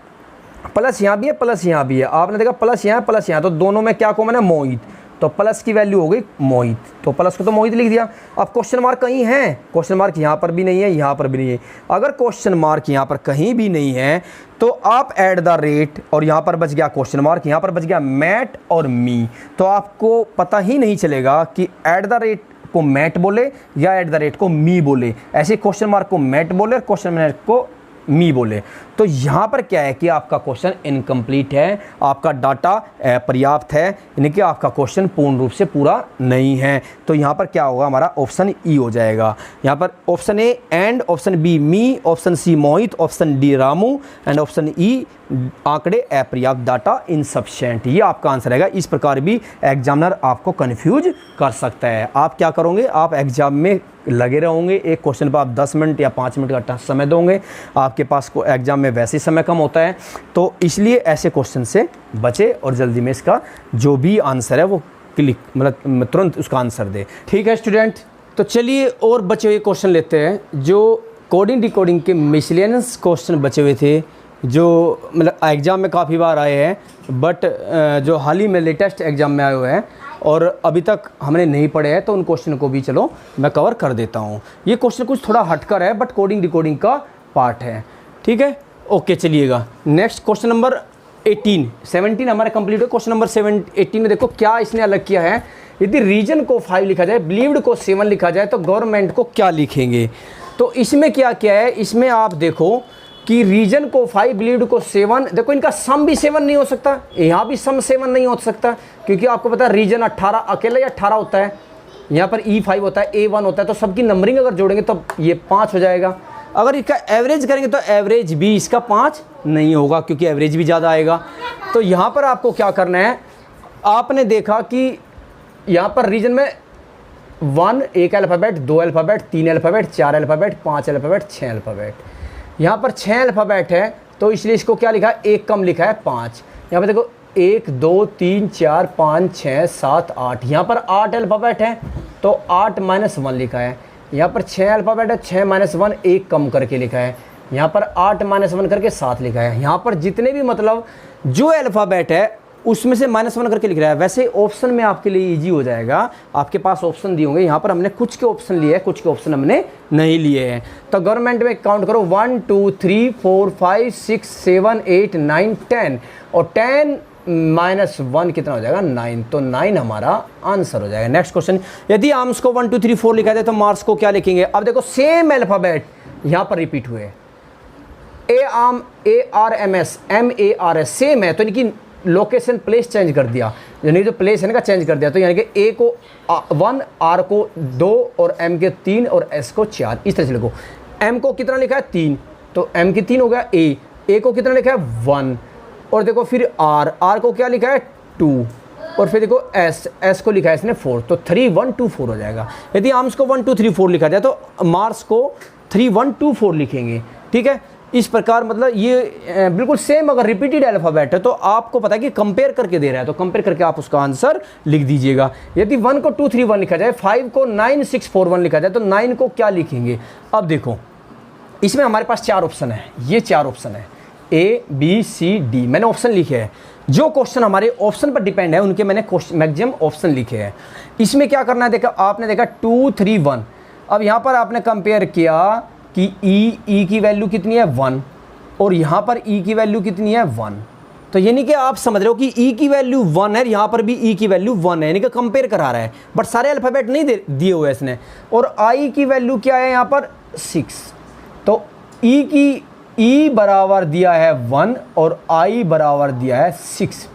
S1: प्लस यहाँ भी है, प्लस यहाँ भी है, आपने देखा प्लस यहाँ, प्लस यहाँ, तो दोनों में क्या कॉमन है, मोहित, तो प्लस की वैल्यू हो गई मोहित, तो प्लस को तो मोहित लिख दिया। अब क्वेश्चन मार्क कहीं है, क्वेश्चन मार्क यहाँ पर भी नहीं है, यहाँ पर भी नहीं है। अगर क्वेश्चन मार्क यहाँ पर कहीं भी नहीं है तो आप एट द रेट, और यहाँ पर बच गया क्वेश्चन मार्क, यहाँ पर बच गया मैट और मी, तो आपको पता ही नहीं चलेगा कि एट द रेट को मैट बोले या एट द रेट को मी बोले। ऐसे क्वेश्चन मार्क को मैट बोले और क्वेश्चन मार्क को मी बोले, तो यहाँ पर क्या है कि आपका क्वेश्चन इनकम्प्लीट है, आपका डाटा पर्याप्त है, यानी कि आपका क्वेश्चन पूर्ण रूप से पूरा नहीं है। तो यहाँ पर क्या होगा, हमारा ऑप्शन ई हो जाएगा। यहाँ पर ऑप्शन ए एंड, ऑप्शन बी मी, option C Mohit, option D Ramu and option E आंकड़े अपर्याप्त, डाटा इनसफिशिएंट, ये आपका आंसर रहेगा। इस प्रकार भी एग्जामिनर आपको कंफ्यूज कर सकता है। आप क्या करोगे, आप एग्जाम में लगे रहोगे, एक क्वेश्चन पर आप 10 मिनट या 5 मिनट का समय दोगे, आपके पास को एग्जाम में वैसे ही समय कम होता है, तो इसलिए ऐसे क्वेश्चन से बचे और जल्दी में इसका जो भी आंसर है वो क्लिक मतलब तुरंत उसका आंसर दे। ठीक है स्टूडेंट, तो चलिए और बचे हुए क्वेश्चन लेते हैं, जो कोडिंग डिकोडिंग के मिसलेनियस क्वेश्चन बचे हुए थे, जो मतलब एग्ज़ाम में काफ़ी बार आए हैं, बट जो हाल ही में लेटेस्ट एग्ज़ाम में आए हुए हैं और अभी तक हमने नहीं पढ़े हैं, तो उन क्वेश्चन को भी चलो मैं कवर कर देता हूँ। ये क्वेश्चन कुछ थोड़ा हटकर है, बट कोडिंग डिकोडिंग का पार्ट है। ठीक है, ओके, चलिएगा नेक्स्ट क्वेश्चन नंबर 17 हमारा कंप्लीट है। क्वेश्चन नंबर 18 में देखो क्या इसने अलग किया है। यदि रीजन को 5 लिखा जाए, बिलीव्ड को 7 लिखा जाए, तो गवर्नमेंट को क्या लिखेंगे। तो इसमें क्या क्या है, इसमें आप देखो कि रीजन को 5, बिलीव्ड को 7, देखो इनका सम भी 7 नहीं हो सकता, यहाँ भी सम 7 नहीं हो सकता, क्योंकि आपको पता है रीजन 18 अकेला ही 18 होता है, यहाँ पर E5 होता है, A1 होता है, तो सबकी नंबरिंग अगर जोड़ेंगे तो ये 5 हो जाएगा। अगर इसका एवरेज करेंगे तो एवरेज भी इसका 5 नहीं होगा, क्योंकि एवरेज भी ज़्यादा आएगा। तो यहाँ पर आपको क्या करना है, आपने देखा कि यहाँ पर रीजन में 1 एक alphabet, 2 alphabet, 3 alphabet, 4 alphabet, 5 alphabet, 6 alphabet. यहाँ पर 6 अल्फ़ाबेट है, तो इसलिए इसको क्या लिखा है, एक कम लिखा है 5। यहाँ पर देखो 1 2 3 4 5 6 7 8, यहाँ पर 8 अल्फ़ाबेट है, तो 8 - 1 लिखा है। यहाँ पर 6 अल्फ़ाबेट है, 6 - 1 एक कम करके लिखा है। यहाँ पर 8 - 1 करके 7 लिखा है। यहाँ पर जितने भी मतलब जो अल्फ़ाबेट है उसमें से -1 करके लिख रहा है। वैसे ऑप्शन में आपके लिए इजी हो जाएगा, आपके पास ऑप्शन दिए होंगे, यहाँ पर हमने कुछ के ऑप्शन लिए हैं, कुछ के ऑप्शन हमने नहीं लिए हैं। तो गवर्नमेंट में काउंट करो 1 2 3 4 5 6 7 8 9 10, और 10 - 1 कितना हो जाएगा, 9, तो 9 हमारा आंसर हो जाएगा। नेक्स्ट क्वेश्चन, यदि आर्म्स को 1 2 3 4 लिखा जाए तो मार्क्स को क्या लिखेंगे। अब देखो सेम अल्फ़ाबेट यहाँ पर रिपीट हुए, ARMS MARS सेम है, तो इनकी लोकेशन प्लेस चेंज कर दिया, यानी जो प्लेस है ना चेंज कर दिया। तो यानी कि A को 1, R को 2 और M के 3 और S को 4, इस तरह से लिखो। M को कितना लिखा है 3, तो M की 3 हो गया A को कितना लिखा है 1, और देखो फिर R को क्या लिखा है 2, और फिर देखो S को लिखा है इसने 4, तो 3 1 2 4 हो जाएगा। यदि आर्म्स को 1 2 3 4 लिखा जाए तो मार्क्स को 3 1 2 4 लिखेंगे। ठीक है, इस प्रकार मतलब ये बिल्कुल सेम अगर रिपीटेड अल्फ़ाबेट है तो आपको पता है कि कंपेयर करके दे रहा है, तो कंपेयर करके आप उसका आंसर लिख दीजिएगा। यदि 1 को 2 3 1 लिखा जाए, 5 को 9 6 4 1 लिखा जाए, तो 9 को क्या लिखेंगे। अब देखो इसमें हमारे पास 4 ऑप्शन है, ये 4 ऑप्शन है A B C D, मैंने ऑप्शन लिखे हैं। जो क्वेश्चन हमारे ऑप्शन पर डिपेंड है उनके मैंने मैक्सिमम ऑप्शन लिखे हैं। इसमें क्या करना है, देखा आपने देखा 2 3 1, अब यहाँ पर आपने कंपेयर किया कि E की वैल्यू कितनी है 1, और यहाँ पर E की वैल्यू कितनी है 1, तो यानी कि आप समझ रहे हो कि ई की वैल्यू 1 है, यहाँ पर भी ई की वैल्यू 1 है, यानी कि कंपेयर करा रहा है, बट सारे अल्फ़ाबेट नहीं दिए हुए इसने। और आई की वैल्यू क्या है यहाँ पर 6, तो ई की ई बराबर दिया है 1 और आई बराबर दिया है 6।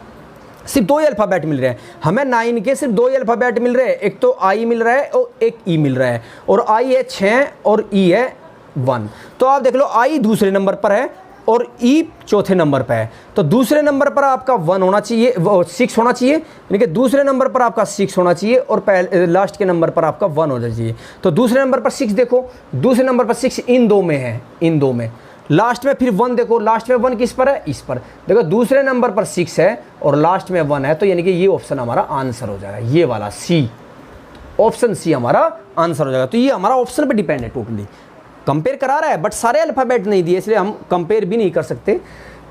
S1: सिर्फ 2 ही अल्फ़ाबेट मिल रहे हैं हमें, 9 के सिर्फ 2 ही अल्फ़ाबेट मिल रहे हैं, एक तो आई मिल रहा है और एक ई मिल रहा है, और आई है 6 और ई है 1। तो आप देख लो आई दूसरे नंबर पर है और ई चौथे नंबर पर है, तो दूसरे नंबर पर आपका 1 होना चाहिए, 6 होना चाहिए, यानी कि दूसरे नंबर पर आपका 6 होना चाहिए और पहले लास्ट के नंबर पर आपका 1 होना चाहिए। तो दूसरे नंबर पर 6 देखो, दूसरे नंबर पर 6 इन 2 में है, इन 2 में। लास्ट में फिर 1 देखो, लास्ट में 1 किस पर है, इस पर। देखो दूसरे नंबर पर 6 है और लास्ट में 1 है, तो यानी कि ये ऑप्शन हमारा आंसर हो जाएगा, ये वाला सी, ऑप्शन सी हमारा आंसर हो जाएगा। तो ये हमारा ऑप्शन पे डिपेंड है, टोटली कंपेयर करा रहा है, बट सारे अल्फ़ाबेट नहीं दिए, इसलिए हम कंपेयर भी नहीं कर सकते।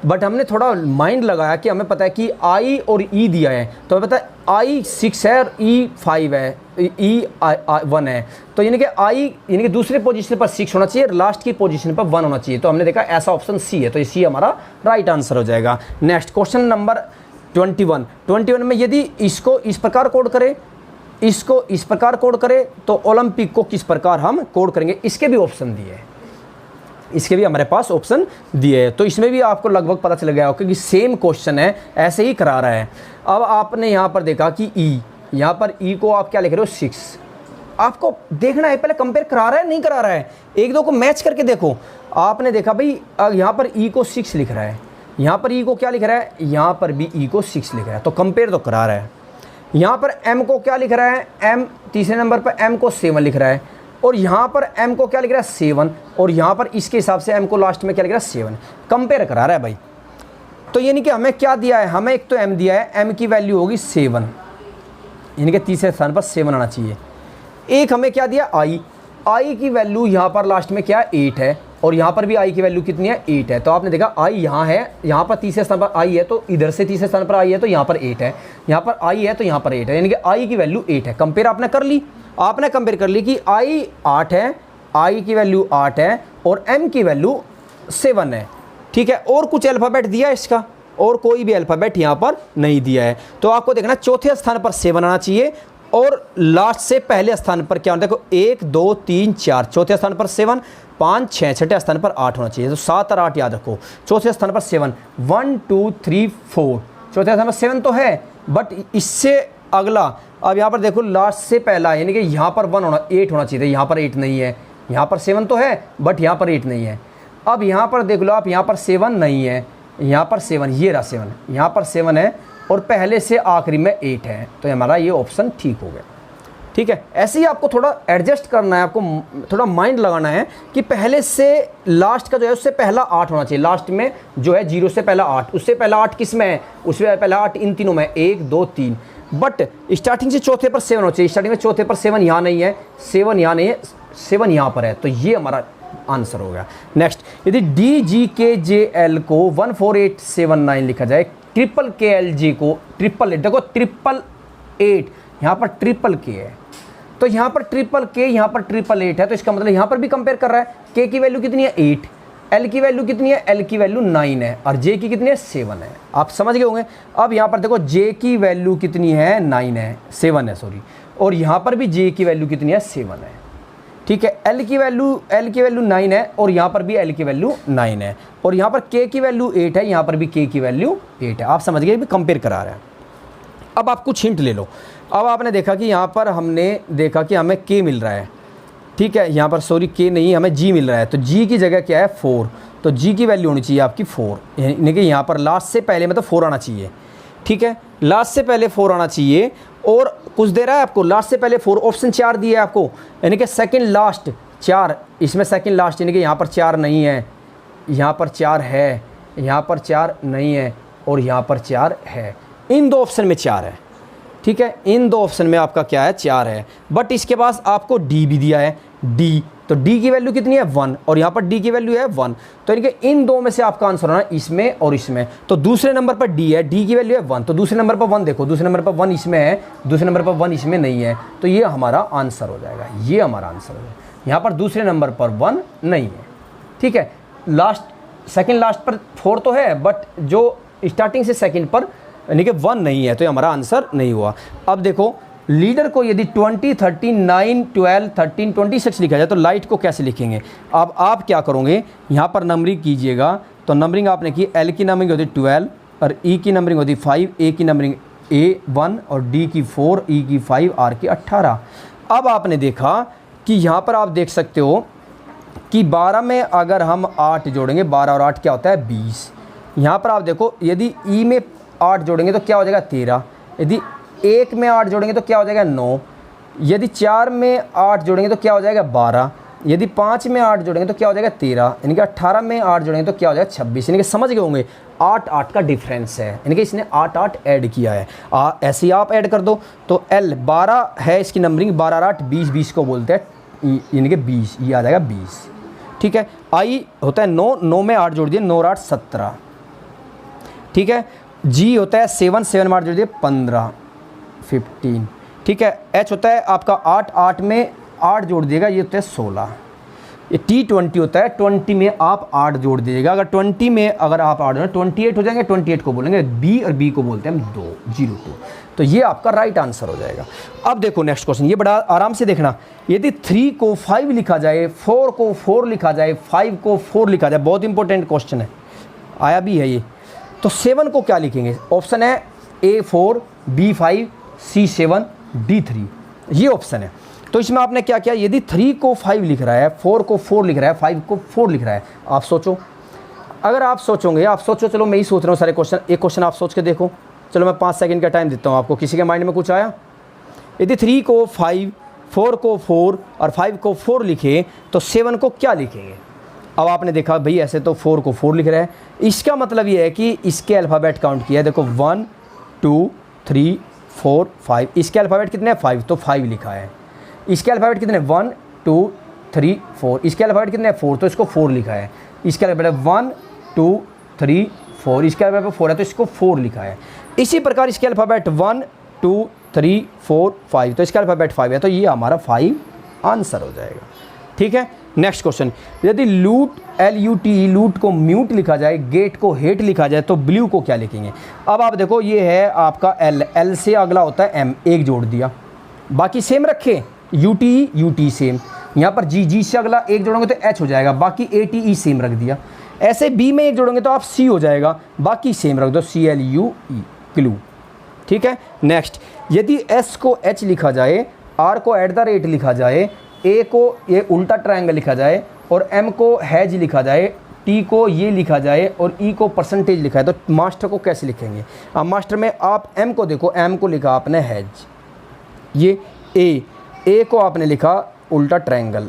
S1: बट हमने थोड़ा माइंड लगाया कि हमें पता है कि आई और ई दिया है, तो हमें पता है आई 6 है और ई 5 है, ई 1 है, तो यानी कि आई यानी कि दूसरे पोजीशन पर 6 होना चाहिए और लास्ट की पोजीशन पर 1 होना चाहिए। तो हमने देखा ऐसा ऑप्शन सी है, तो ये सी हमारा राइट आंसर हो जाएगा। नेक्स्ट क्वेश्चन नंबर 21 में यदि इसको इस प्रकार कोड करें, इसको इस प्रकार कोड करें, तो ओलंपिक को किस प्रकार हम कोड करेंगे, इसके भी ऑप्शन दिए हैं, इसके भी हमारे पास ऑप्शन दिए हैं। तो इसमें भी आपको लगभग पता चल गया होगा कि सेम क्वेश्चन है, ऐसे ही करा रहा है। अब आपने यहाँ पर देखा कि ई, यहाँ पर ई को आप क्या लिख रहे हो 6, आपको देखना है पहले कंपेयर करा रहा है नहीं करा रहा है, एक दो को मैच करके देखो। आपने देखा भाई यहाँ पर ई को 6 लिख रहा है, यहाँ पर ई को क्या लिख रहा है, यहाँ पर भी ई को 6 लिख रहा है, तो कंपेयर तो करा रहा है। यहाँ पर एम को क्या लिख रहा है, एम तीसरे नंबर पर एम को 7 लिख रहा है, और यहाँ पर m को क्या लिख रहा है 7, और यहाँ पर इसके हिसाब से m को लास्ट में क्या लिख रहा है 7, कंपेयर करा रहा है भाई। तो यानी कि हमें क्या दिया है, हमें एक तो m दिया है, m की वैल्यू होगी 7, यानी कि तीसरे स्थान पर 7 आना चाहिए। एक हमें क्या दिया i की वैल्यू यहाँ पर लास्ट में क्या 8 है, और यहाँ पर भी i की वैल्यू कितनी है 8 है। तो आपने देखा i यहाँ है, यहाँ पर तीसरे स्थान पर i है, तो इधर से तीसरे स्थान पर i है, तो यहाँ पर 8 है, यहाँ पर i है तो यहाँ पर 8 है, यानी कि i की वैल्यू 8 है। कंपेयर आपने कर ली, आपने कंपेयर कर ली कि i 8 है, i की वैल्यू 8 है और m की वैल्यू 7 है, ठीक है। और कुछ अल्फ़ाबेट दिया है इसका, और कोई भी अल्फ़ाबेट यहाँ पर नहीं दिया है। तो आपको देखना चौथे स्थान पर 7 आना चाहिए और लास्ट से पहले स्थान पर क्या होना, देखो 1 2 3 4, चौथे स्थान पर 7, 5 6, छठे स्थान पर 8 होना चाहिए। तो 7 और 8 याद रखो, चौथे स्थान पर 7, 1 2 3 4, चौथे स्थान पर 7 तो है, बट इससे अगला अब यहाँ पर देखो लास्ट से पहला, यानी कि यहाँ पर 8 होना चाहिए, यहाँ पर 8 नहीं है, यहाँ पर 7 तो है बट यहाँ पर 8 नहीं है। अब यहाँ पर देख लो आप, यहाँ पर 7 नहीं है, यहाँ पर 7, ये रहा 7, यहाँ पर 7 है और पहले से आखिरी में 8 है, तो हमारा ये ऑप्शन ठीक हो गया, ठीक है। ऐसे ही आपको थोड़ा एडजस्ट करना है, आपको थोड़ा माइंड लगाना है कि पहले से लास्ट का जो है उससे पहला 8 होना चाहिए, लास्ट में जो है 0 से पहला 8, उससे पहला 8 किस में है, उससे पहला 8 इन तीनों में 1 2 3, बट स्टार्टिंग से चौथे पर 7 होना चाहिए। स्टार्टिंग में चौथे पर 7 यहाँ नहीं है, 7 यहाँ नहीं है, 7 यहाँ पर है, तो ये हमारा आंसर हो गया। नेक्स्ट, यदि DGKJL को 14879 लिखा जाए, ट्रिपल KLJ को 888, देखो 888 यहाँ पर ट्रिपल K है, तो यहाँ पर ट्रिपल K, यहाँ पर 888 है, तो इसका मतलब यहाँ पर भी कंपेयर कर रहा है। K की वैल्यू कितनी है 8, L की वैल्यू कितनी है, L की वैल्यू 9 है और J की कितनी है 7 है। आप समझ गए होंगे। अब यहाँ पर देखो J की वैल्यू कितनी है 9 है, 7 है सॉरी, और यहाँ पर भी J की वैल्यू कितनी है 7 है, ठीक है। L की वैल्यू 9 है और यहाँ पर भी L की वैल्यू 9 है, और यहाँ पर K की वैल्यू 8 है, यहाँ पर भी K की वैल्यू 8 है। आप समझ गए, भी कंपेयर करा रहा है। अब आप कुछ हिंट ले लो। अब आपने देखा कि यहाँ पर हमने देखा कि हमें K मिल रहा है, ठीक है, यहाँ पर सॉरी K नहीं, हमें G मिल रहा है, तो G की जगह क्या है 4, तो G की वैल्यू होनी चाहिए आपकी 4, यानी कि यहाँ पर लास्ट से पहले मतलब 4 आना चाहिए, ठीक है, लास्ट से पहले 4 आना चाहिए। और कुछ दे रहा है आपको, लास्ट से पहले 4, ऑप्शन 4 दिया है आपको, यानी कि सेकंड लास्ट 4, इसमें सेकंड लास्ट यानी कि यहाँ पर 4 नहीं है, यहाँ पर 4 है, यहाँ पर 4 नहीं है और यहाँ पर 4 है, इन दो ऑप्शन में 4 है, ठीक है, इन दो ऑप्शन में आपका क्या है 4 है। बट इसके पास आपको D भी दिया है, D, तो D की वैल्यू कितनी है 1 और यहाँ पर D की वैल्यू है 1, तो यानी कि इन दो में से आपका आंसर होना इसमें और इसमें। तो दूसरे नंबर पर D है, D की वैल्यू है 1, तो दूसरे नंबर पर 1 देखो, दूसरे नंबर पर 1 इसमें है, दूसरे नंबर पर 1 इसमें नहीं है, तो ये हमारा आंसर हो जाएगा, ये हमारा आंसर हो जाएगा। यहाँ पर दूसरे नंबर पर 1 नहीं है, ठीक है। लास्ट सेकेंड लास्ट पर 4 तो है, बट जो स्टार्टिंग से सेकंड पर यानी कि 1 नहीं है, तो ये हमारा आंसर नहीं हुआ। अब देखो लीडर को यदि 20, 13, 9, 12, 13, 26 लिखा जाए तो लाइट को कैसे लिखेंगे। अब आप क्या करोगे, यहाँ पर नंबरिंग कीजिएगा। तो नंबरिंग आपने की, एल की नंबरिंग होती 12 और ई की नंबरिंग होती 5, ए की नंबरिंग A1 और डी की 4, ई की 5, आर की 18। अब आपने देखा कि यहाँ पर आप देख सकते हो कि 12 में अगर हम 8 जोड़ेंगे, 12 और 8 क्या होता है 20। यहाँ पर आप देखो यदि ई में 8 जोड़ेंगे तो क्या हो जाएगा 13, यदि 1 में 8 जोड़ेंगे तो क्या हो जाएगा 9, यदि 4 में 8 जोड़ेंगे तो क्या हो जाएगा 12, यदि 5 में 8 जोड़ेंगे तो क्या हो जाएगा 13, यानी कि 18 में 8 जोड़ेंगे तो क्या हो जाएगा 26। यानी कि समझ गए होंगे 8 का डिफरेंस है, यानी कि इसने 8 ऐड किया है। ऐसे ही आप ऐड कर दो। तो L 12 है इसकी नंबरिंग, 12 और 8 20, 20 को बोलते हैं, यानी कि 20, ये आ जाएगा 20। ठीक है। I होता है 9, 9 में 8 जोड़ दिए, 9 और 8 17। ठीक है। G होता है 7, 7 में 8 जोड़ दिए 15, 15। ठीक है। H होता है आपका 8, 8 में 8 जोड़ दिएगा, ये होता है 16। ये T20 होता है 20 में आप 8 जोड़ दीजिएगा। अगर 20 में अगर आप 8 जोड़ें 28 हो जाएंगे, 28 को बोलेंगे B और B को बोलते हैं हम 2, तो ये आपका राइट आंसर हो जाएगा। अब देखो नेक्स्ट क्वेश्चन, ये बड़ा आराम से देखना। यदि 3 को 5 लिखा जाए, 4 को 4 लिखा जाए, 5 को 4 लिखा जाए, बहुत इंपॉर्टेंट क्वेश्चन है, आया भी है ये। तो 7 को क्या लिखेंगे? ऑप्शन है A4, B5, C7, D3, ये ऑप्शन है। तो इसमें आपने क्या किया, यदि 3 को 5 लिख रहा है, 4 को 4 लिख रहा है, 5 को 4 लिख रहा है, आप सोचो। अगर आप सोचोगे, आप सोचो, चलो मैं ही सोच रहा हूँ सारे क्वेश्चन, एक क्वेश्चन आप सोच के देखो। चलो मैं 5 सेकंड का टाइम देता हूँ आपको, किसी के माइंड में कुछ आया? यदि 3 को 5, 4 को 4 और 5 को 4 लिखे तो 7 को क्या लिखेंगे? अब आपने देखा भाई ऐसे तो 4 को 4 लिख रहा है, इसका मतलब ये है कि इसके अल्फ़ाबेट काउंट किया है। देखो 1, 2, 3, 4, 5, इसके अल्फ़ाबेट कितने हैं 5, तो 5 लिखा है। इसके अल्फ़ाबेट कितने 1, 2, 3, 4, इसके अल्फ़ाबेट कितने 4, तो इसको 4 लिखा है। इसके अल्फ़ाबेट 1, 2, 3, 4, इसके अल्फ़ाबेट 4 है तो इसको 4 लिखा है। इसी प्रकार इसके अल्फ़ाबेट 1, 2, 3, 4, 5, तो इसका अल्फ़ाबेट 5 है, तो ये हमारा 5 आंसर हो जाएगा। ठीक है। नेक्स्ट क्वेश्चन, यदि लूट LUT लूट को म्यूट लिखा जाए, गेट को हेट लिखा जाए तो ब्लू को क्या लिखेंगे? अब आप देखो ये है आपका L से अगला होता है M, एक जोड़ दिया, बाकी सेम रखे, UT सेम, यहाँ पर G से अगला एक जोड़ोगे तो H हो जाएगा, बाकी ATE सेम रख दिया। ऐसे B में एक जोड़ोगे तो आप C हो जाएगा, बाकी सेम रख दो, CLUE क्लू। ठीक है। नेक्स्ट, यदि S को H लिखा जाए, R को @ लिखा जाए, A को ये उल्टा ट्रायंगल लिखा जाए और M को हैज लिखा जाए, T को ये लिखा जाए और E को परसेंटेज लिखा है, तो मास्टर को कैसे लिखेंगे? अब मास्टर में आप M को देखो, M को लिखा आपने हैज, ये A को आपने लिखा उल्टा ट्रायंगल,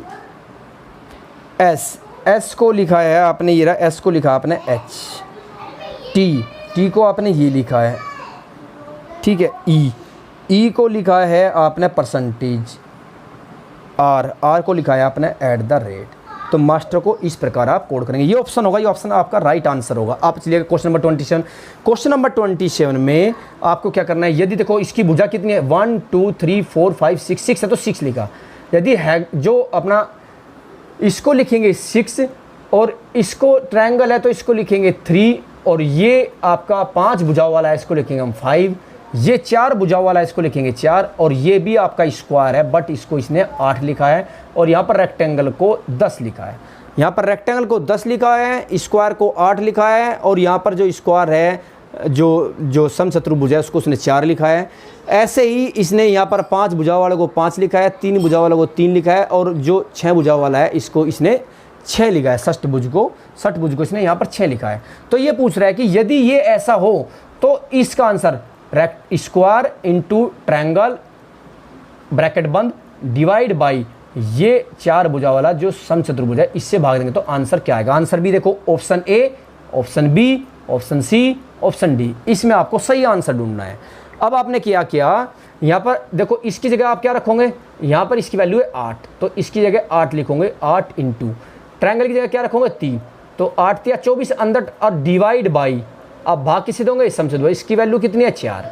S1: S को लिखा है आपने ये रहा, S को लिखा आपने H, T को आपने ये लिखा है। ठीक है। E को लिखा है आपने परसेंटेज, R को लिखा है आपने @ तो मास्टर को इस प्रकार आप कोड करेंगे। ये ऑप्शन होगा, ये ऑप्शन आपका राइट आंसर होगा। आप चलिए क्वेश्चन नंबर 27। क्वेश्चन नंबर 27 में आपको क्या करना है, यदि देखो इसकी भुजा कितनी है 1, 2, 3, 4, 5, 6 है तो 6 लिखा। यदि है जो अपना इसको लिखेंगे 6 और इसको ट्रायंगल है तो इसको लिखेंगे 3 और ये आपका 5 भुजाओं वाला है इसको लिखेंगे हम 5, ये 4 भुजाओं वाला है इसको लिखेंगे 4 और ये भी आपका स्क्वायर है बट इसको इसने 8 लिखा है और यहाँ पर रेक्टेंगल को 10 लिखा है। यहाँ पर रेक्टेंगल को 10 लिखा है, स्क्वायर को 8 लिखा है और यहाँ पर जो स्क्वायर है जो समचतुर्भुज है उसको उसने 4 लिखा है। ऐसे ही इसने यहाँ पर 5 भुजाओं वाले को 5 लिखा है, 3 भुजाओं वाले को 3 लिखा है और जो 6 भुजाओं वाला है इसको इसने 6 लिखा है। षष्ठभुज को इसने यहाँ पर 6 लिखा है। तो ये पूछ रहा है कि यदि ये ऐसा हो तो इसका answer square into triangle bracket बंद डिवाइड बाई ये 4 भुजा वाला जो समचतुर्भुज है इससे भाग देंगे तो आंसर क्या आएगा? आंसर भी देखो option A, option B, option C, option D, इसमें आपको सही आंसर ढूंढना है। अब आपने क्या यहाँ पर देखो इसकी जगह आप क्या रखोगे, यहाँ पर इसकी वैल्यू है 8 तो इसकी जगह 8 लिखोगे, 8 इंटू ट्रायंगल की जगह क्या रखोगे 3 तो 8 या 24 अंदर और डिवाइड बाई अब भाग किसे दोगे समझो, इसकी वैल्यू कितनी है 4।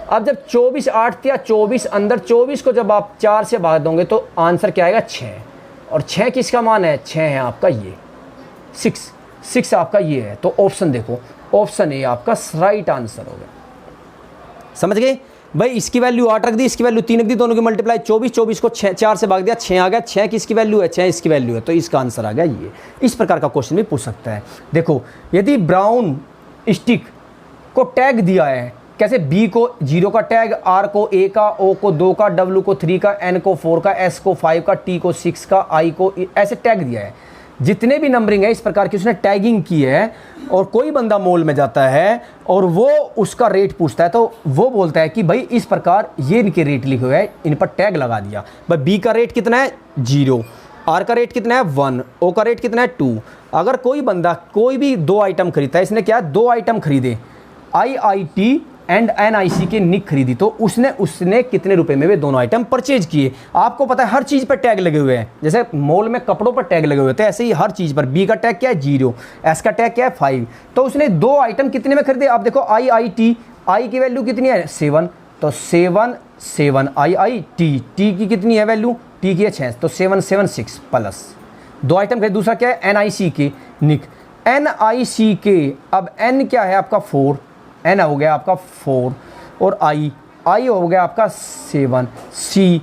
S1: अब जब 24 8 या 24 अंदर 24 को जब आप 4 से भाग दोगे तो आंसर क्या आएगा 6 और 6 किसका मान है 6 है आपका ये 6 आपका ये है। तो ऑप्शन देखो ऑप्शन ए आपका राइट आंसर हो गया। समझ गए भाई, इसकी वैल्यू 8 रख दी, इसकी वैल्यू 3 रख दी, दोनों की मल्टीप्लाई 24, 24 को 4 से भाग दिया, 6 आ गया, 6 किसकी वैल्यू है, 6 इसकी वैल्यू है, तो इसका आंसर आ गया ये। इस प्रकार का क्वेश्चन भी पूछ सकता है। देखो यदि ब्राउन स्टिक को टैग दिया है, कैसे, बी को 0 का टैग, आर को ए का, ओ को 2 का, डब्ल्यू को 3 का, एन को 4 का, एस को 5 का, टी को 6 का, आई को ऐसे टैग दिया है। जितने भी नंबरिंग है इस प्रकार की उसने टैगिंग की है, और कोई बंदा मॉल में जाता है और वो उसका रेट पूछता है, तो वो बोलता है कि भाई इस प्रकार ये इनके रेट लिखे हुए हैं, इन पर टैग लगा दिया। भाई बी का रेट कितना है 0, आर का रेट कितना है 1, ओ का रेट कितना है 2। अगर कोई बंदा कोई भी 2 आइटम खरीदता है, इसने क्या 2 आइटम खरीदे, IIT एंड NIC के निक खरीदी, तो उसने कितने रुपए में वे दोनों आइटम परचेज किए। आपको पता है हर चीज़ पर टैग लगे हुए हैं, जैसे मॉल में कपड़ों पर टैग लगे हुए थे, ऐसे ही हर चीज़ पर। बी का टैग क्या है 0, एस का टैग क्या है 5, तो उसने 2 आइटम कितने में खरीदे। आप देखो IIT, आई की वैल्यू कितनी है 7, तो 7 7 IIT, टी की कितनी है वैल्यू, टी की है 6, तो 7 7 6 प्लस 2 आइटम खरीदे। दूसरा क्या है NIC के निक, NIC के, अब N क्या है आपका 4, N हो गया आपका 4, और I हो गया आपका 7, C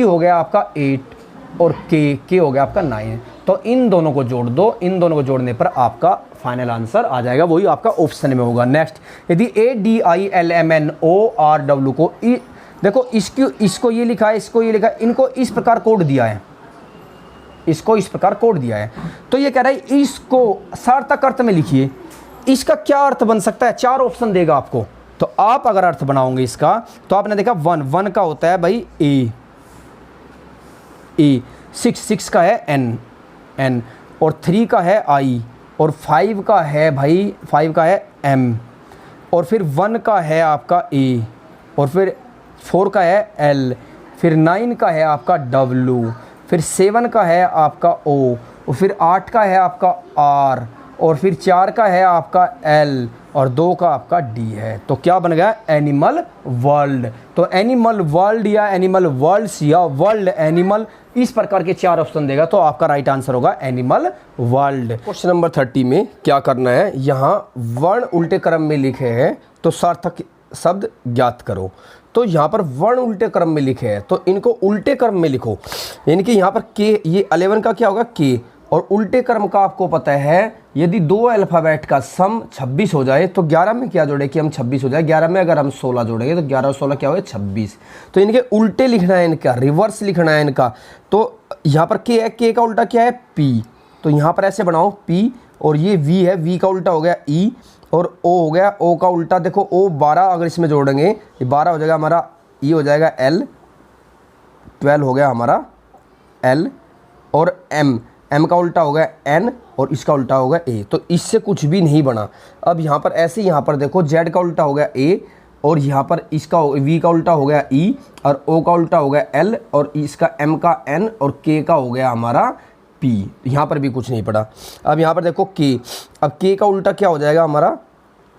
S1: हो गया आपका 8, और K हो गया आपका 9। तो इन दोनों को जोड़ दो, इन दोनों को जोड़ने पर आपका फाइनल आंसर आ जाएगा, वही आपका ऑप्शन में होगा। नेक्स्ट, यदि ADILMNORW को देखो इसको ये लिखा है, इसको ये लिखा है, इनको इस प्रकार कोड दिया है, इसको इस प्रकार कोड दिया है, तो ये कह रहा है इसको सार्थक अर्थ में लिखिए। इसका क्या अर्थ बन सकता है, 4 ऑप्शन देगा आपको, तो आप अगर अर्थ बनाओगे इसका, तो आपने देखा 1 का होता है भाई ए, 6 का है N, और 3 का है I, और 5 का है भाई 5 का है M, और फिर 1 का है आपका A, और फिर 4 का है L, फिर 9 का है आपका W, फिर 7 का है आपका O, और फिर 8 का है आपका R, और फिर 4 का है आपका L, और 2 का आपका D है। तो क्या बन गया एनिमल वर्ल्ड। तो एनिमल वर्ल्ड या एनिमल वर्ल्ड्स या वर्ल्ड एनिमल, इस प्रकार के 4 ऑप्शन देगा, तो आपका राइट आंसर होगा एनिमल वर्ल्ड। क्वेश्चन नंबर 30 में क्या करना है, यहाँ वर्ण उल्टे क्रम में लिखे हैं, तो सार्थक शब्द ज्ञात करो। तो यहाँ पर वर्ण उल्टे क्रम में लिखे हैं, तो इनको उल्टे क्रम में लिखो। यानी कि यहाँ पर के, ये 11 का क्या होगा के, और उल्टे क्रम का आपको पता है, यदि 2 अल्फ़ाबेट का सम 26 हो जाए, तो 11 में क्या जोड़े कि हम 26 हो जाए, 11 में अगर हम 16 जोड़ेंगे तो 11 और 16 क्या हो गया 26। तो इनके उल्टे लिखना है, इनका रिवर्स लिखना है इनका। तो यहाँ पर के है, के का उल्टा क्या है पी, तो यहाँ पर ऐसे बनाओ पी, और ये वी है, वी का उल्टा हो गया ई, और ओ हो गया, ओ का उल्टा देखो ओ 12, अगर इसमें जोड़ेंगे ये 12 हो जाएगा हमारा, ई हो जाएगा एल, 12 हो गया हमारा एल, और एम का उल्टा हो गया एन, और इसका उल्टा हो गया ए। तो इससे कुछ भी नहीं बना। अब यहाँ पर ऐसे, यहाँ पर देखो जेड का उल्टा हो गया ए, और यहाँ पर इसका वी का उल्टा हो गया ई, और ओ का उल्टा हो गया एल, और इसका एम का एन, और के का हो गया हमारा पी। यहाँ पर भी कुछ नहीं पड़ा। अब यहाँ पर देखो के, अब के का उल्टा क्या हो जाएगा हमारा,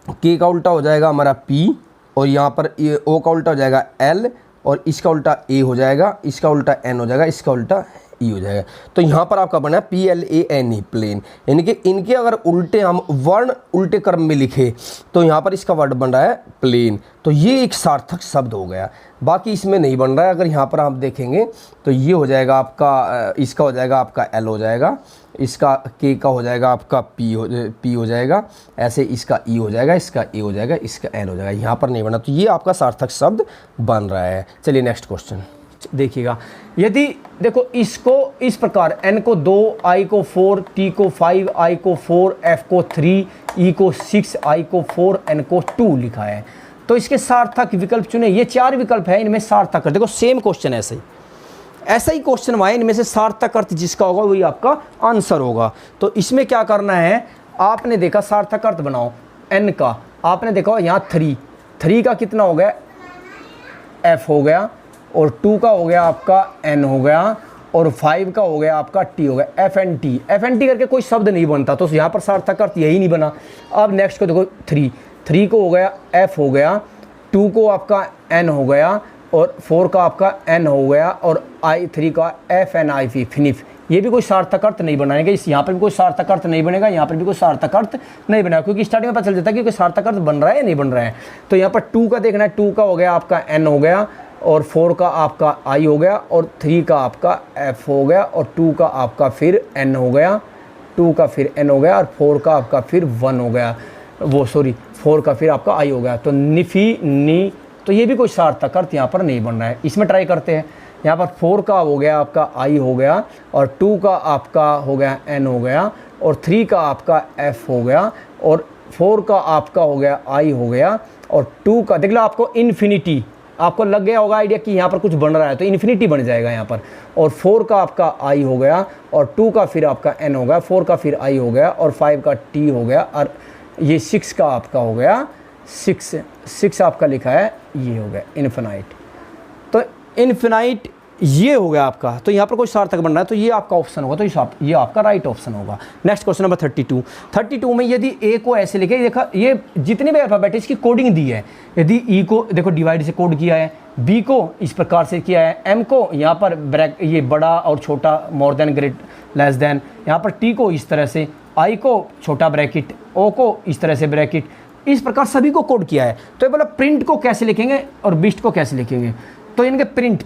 S1: के का उल्टा हो जाएगा हमारा पी, और यहाँ पर ओ का उल्टा हो जाएगा एल, और इसका उल्टा ए हो जाएगा, इसका उल्टा एन हो जाएगा, इसका उल्टा ई हो जाएगा। तो यहाँ पर आपका बना PLANE प्लेन, यानी कि इनके अगर उल्टे हम वर्ण उल्टे क्रम में लिखे, तो यहाँ पर इसका वर्ड बन रहा है प्लेन। तो ये एक सार्थक शब्द हो गया, बाकी इसमें नहीं बन रहा है। अगर यहाँ पर आप देखेंगे तो ये हो जाएगा आपका, इसका हो जाएगा आपका L हो जाएगा, इसका K का हो जाएगा आपका P हो जाएगा, ऐसे इसका E हो जाएगा, इसका A हो जाएगा, इसका N हो जाएगा। यहाँ पर नहीं बना, तो ये आपका सार्थक शब्द बन रहा है। चलिए नेक्स्ट क्वेश्चन देखिएगा। यदि देखो इसको इस प्रकार n को 2, i को 4, t को 5, i को 4, f को 3, e को 6, i को 4, n को 2 लिखा है, तो इसके सार्थक विकल्प चुने। ये 4 विकल्प है, इनमें सार्थक देखो सेम क्वेश्चन ऐसा ही क्वेश्चन हुआ है, इनमें से सार्थक अर्थ जिसका होगा वही आपका आंसर होगा। तो इसमें क्या करना है, आपने देखा सार्थक अर्थ बनाओ n का, आपने देखा यहाँ 3 का कितना हो गया f हो गया, और 2 का हो गया आपका n हो गया, और 5 का हो गया आपका t हो गया, एफ एन टी करके कोई शब्द नहीं बनता, तो यहाँ पर सार्थक अर्थ यही नहीं बना। अब नेक्स्ट को देखो 3 को हो गया f हो गया, 2 को आपका n हो गया, और 4 का आपका n हो गया, और 3 का FNIF फिनिफ, ये भी कोई सार्थक अर्थ नहीं बनाएगा, इस यहाँ पर भी कोई सार्थक अर्थ नहीं बनेगा, यहाँ पर भी कोई सार्थक अर्थ नहीं बनेगा, क्योंकि स्टार्टिंग में पता चल जाता है कि कोई सार्थक अर्थ बन रहा है या नहीं बन रहा है। तो यहाँ पर 2 का देखना है, 2 का हो गया आपका n हो गया, और 4 का आपका i हो गया, और 3 का आपका f हो गया, और 2 का आपका फिर n हो गया, 2 का फिर n हो गया, और 4 का आपका फिर 1 हो गया, वो सॉरी 4 का फिर आपका i हो गया। तो निफी नी, तो ये भी कोई सार्थक अर्थ यहाँ पर नहीं बन रहा है। इसमें ट्राई करते हैं। यहाँ पर 4 का हो गया आपका i हो गया, और 2 का आपका हो गया n हो गया, और 3 का आपका f हो गया, और 4 का आपका हो गया i हो गया, और 2 का देख लो आपको इन्फिनिटी, आपको लग गया होगा आइडिया कि यहाँ पर कुछ बन रहा है, तो इन्फिनिटी बन जाएगा यहाँ पर। और 4 का आपका i हो गया, और 2 का फिर आपका n हो गया, 4 का फिर i हो गया, और 5 का t हो गया, और ये 6 का आपका हो गया 6 आपका लिखा है, ये हो गया इन्फिनाइट। तो इन्फिनाइट ये हो गया आपका, तो यहाँ पर कोई सार्थक बन रहा है, तो ये आपका ऑप्शन होगा, तो ये आपका राइट ऑप्शन होगा। नेक्स्ट क्वेश्चन नंबर 32 में यदि ए को ऐसे लिखे, देखा ये जितने भी अल्फाबेट इसकी कोडिंग दी है, यदि ई को देखो डिवाइड से कोड किया है, बी को इस प्रकार से किया है, एम को यहाँ पर ब्रैक ये बड़ा और छोटा more than great less than, यहाँ पर टी को इस तरह से, आई को छोटा ब्रैकेट, ओ को इस तरह से ब्रैकेट, इस प्रकार सभी को कोड किया है। तो ये बोला प्रिंट को कैसे लिखेंगे और बिस्ट को कैसे लिखेंगे, तो इनके प्रिंट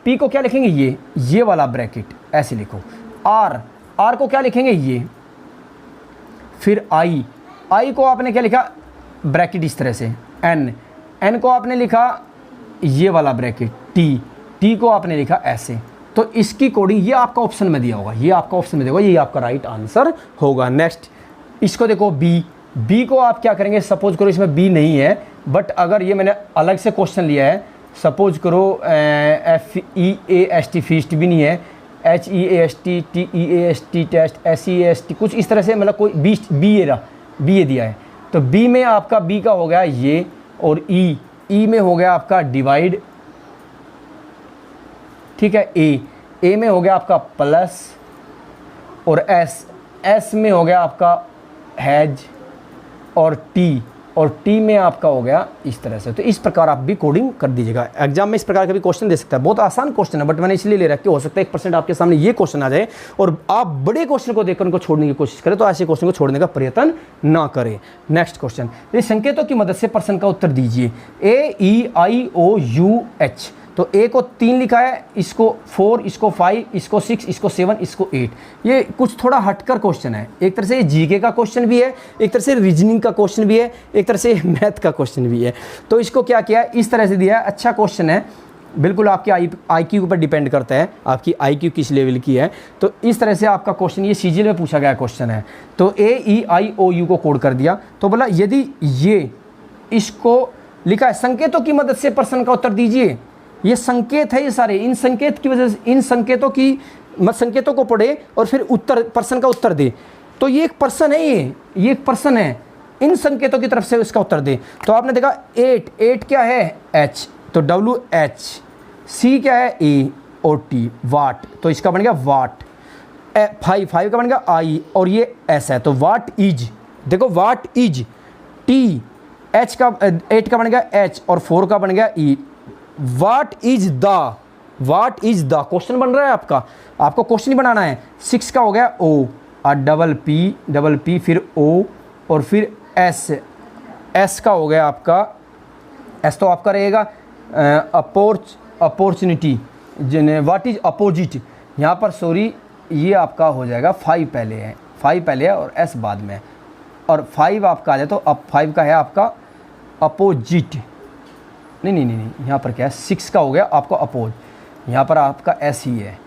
S1: पी को क्या लिखेंगे, ये वाला ब्रैकेट ऐसे लिखो, आर को क्या लिखेंगे ये, फिर आई को आपने क्या लिखा ब्रैकेट इस तरह से, एन को आपने लिखा ये वाला ब्रैकेट, टी को आपने लिखा ऐसे। तो इसकी कोडिंग ये आपका ऑप्शन में दिया होगा, ये आपका ऑप्शन में दिया होगा, ये आपका राइट आंसर होगा। नेक्स्ट इसको देखो बी को आप क्या करेंगे, सपोज करो इसमें बी नहीं है, बट अगर ये मैंने अलग से क्वेश्चन लिया है, सपोज करो FEAST फीस्ट भी नहीं है, HEAST TEAST टेस्ट SEAST कुछ इस तरह से, मतलब कोई बी ये दिया है। तो बी में आपका बी का हो गया ये, और ई में हो गया आपका डिवाइड, ठीक है, ए में हो गया आपका प्लस, और एस में हो गया आपका हैज, और टी में आपका हो गया इस तरह से। तो इस प्रकार आप भी कोडिंग कर दीजिएगा। एग्जाम में इस प्रकार का भी क्वेश्चन दे सकता है, बहुत आसान क्वेश्चन है, बट मैंने इसलिए ले रखा, हो सकता है 1% आपके सामने ये क्वेश्चन आ जाए और आप बड़े क्वेश्चन को देखकर उनको छोड़ने की कोशिश करें, तो ऐसे क्वेश्चन को छोड़ने का प्रयत्न ना करें। नेक्स्ट क्वेश्चन, ये संकेतों की मदद से प्रश्न का उत्तर दीजिए। AEIOUH, तो ए को 3 लिखा है, इसको 4, इसको 5, इसको 6, इसको 7, इसको 8। ये कुछ थोड़ा हटकर क्वेश्चन है, एक तरह से ये जीके का क्वेश्चन भी है, एक तरह से रीजनिंग का क्वेश्चन भी है, एक तरह से मैथ का क्वेश्चन भी है। तो इसको क्या किया है, इस तरह से दिया है, अच्छा क्वेश्चन है, बिल्कुल आपके IQ पर डिपेंड करता है, आपकी IQ किस लेवल की है। तो इस तरह से आपका क्वेश्चन ये CGL में पूछा गया क्वेश्चन है। तो AEIOU को कोड कर दिया, तो बोला यदि ये इसको लिखा है, संकेतों की मदद से प्रश्न का उत्तर दीजिए। ये संकेत है, ये सारे इन संकेत की वजह से, इन संकेतों की संकेतों को पढ़े और फिर उत्तर प्रश्न का उत्तर दे। तो ये एक पर्सन है, ये एक पर्सन है, इन संकेतों की तरफ से इसका उत्तर दे। तो आपने देखा 8 क्या है H, तो WH, C क्या है A और T वाट, तो इसका बन गया वाट। 5 का बन गया I और ये S है, तो वाट इज, देखो वाट इज T, H का 8 का बन गया H और 4 का बन गया E। What is the question बन रहा है आपको क्वेश्चन ही बनाना है। 6 का हो गया O और डबल पी फिर O और फिर S का हो गया आपका, S तो आपका रहेगा अपॉर्चुनिटी, व्हाट इज अपोजिट, यहाँ पर सॉरी ये आपका हो जाएगा 5 पहले है और S बाद में, और 5 आपका आ जाए तो अब 5 का है आपका अपोजिट, नहीं यहाँ पर क्या है, 6 का हो गया आपका अपोज, यहाँ पर आपका S ही है,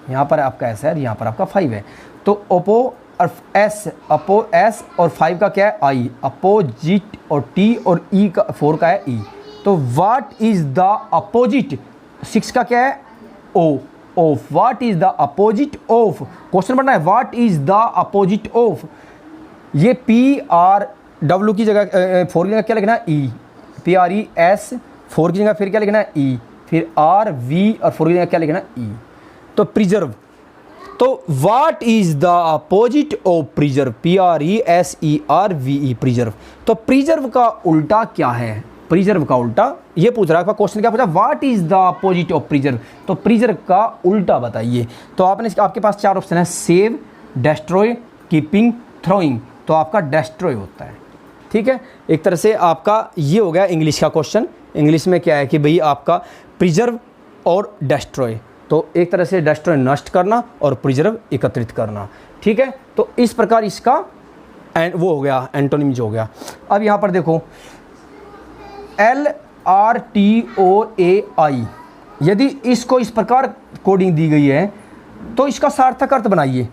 S1: यहाँ पर आपका S है, यहाँ पर आपका 5 है। तो ओपो और S और 5 का क्या है I, अपोजिट, और T और E का 4 का है E। तो व्हाट इज द अपोजिट, 6 का क्या है of, what is the opposite of, question बनना है what is the opposite of. ये PRW की जगह 4 की जगह क्या लिखना है E, PRES, 4 की जगह फिर क्या लिखना है E, फिर RV और 4 की जगह क्या लिखना है E। तो प्रिजर्व, तो what is the opposite of preserve, PRESERVE preserve. तो प्रिजर्व का उल्टा क्या है, प्रिजर्व का उल्टा, ये पूछ रहा है क्वेश्चन क्या पूछा, what is the opposite of preserve, तो प्रिजर्व का उल्टा बताइए। तो आपके पास 4 ऑप्शन है, सेव, डेस्ट्रॉय, कीपिंग, थ्रोइंग, तो आपका डेस्ट्रॉय होता है। ठीक है, एक तरह से आपका ये हो गया इंग्लिश का क्वेश्चन। इंग्लिश में क्या है कि भाई आपका प्रिजर्व और डेस्ट्रॉय, तो एक तरह से डेस्ट्रॉय नष्ट करना और प्रिजर्व एकत्रित करना। ठीक है, तो इस प्रकार इसका वो हो गया एंटोनिम्स हो गया। अब यहाँ पर देखो LRTOAI, यदि इसको इस प्रकार कोडिंग दी गई है तो इसका सार्थक अर्थ बनाइए।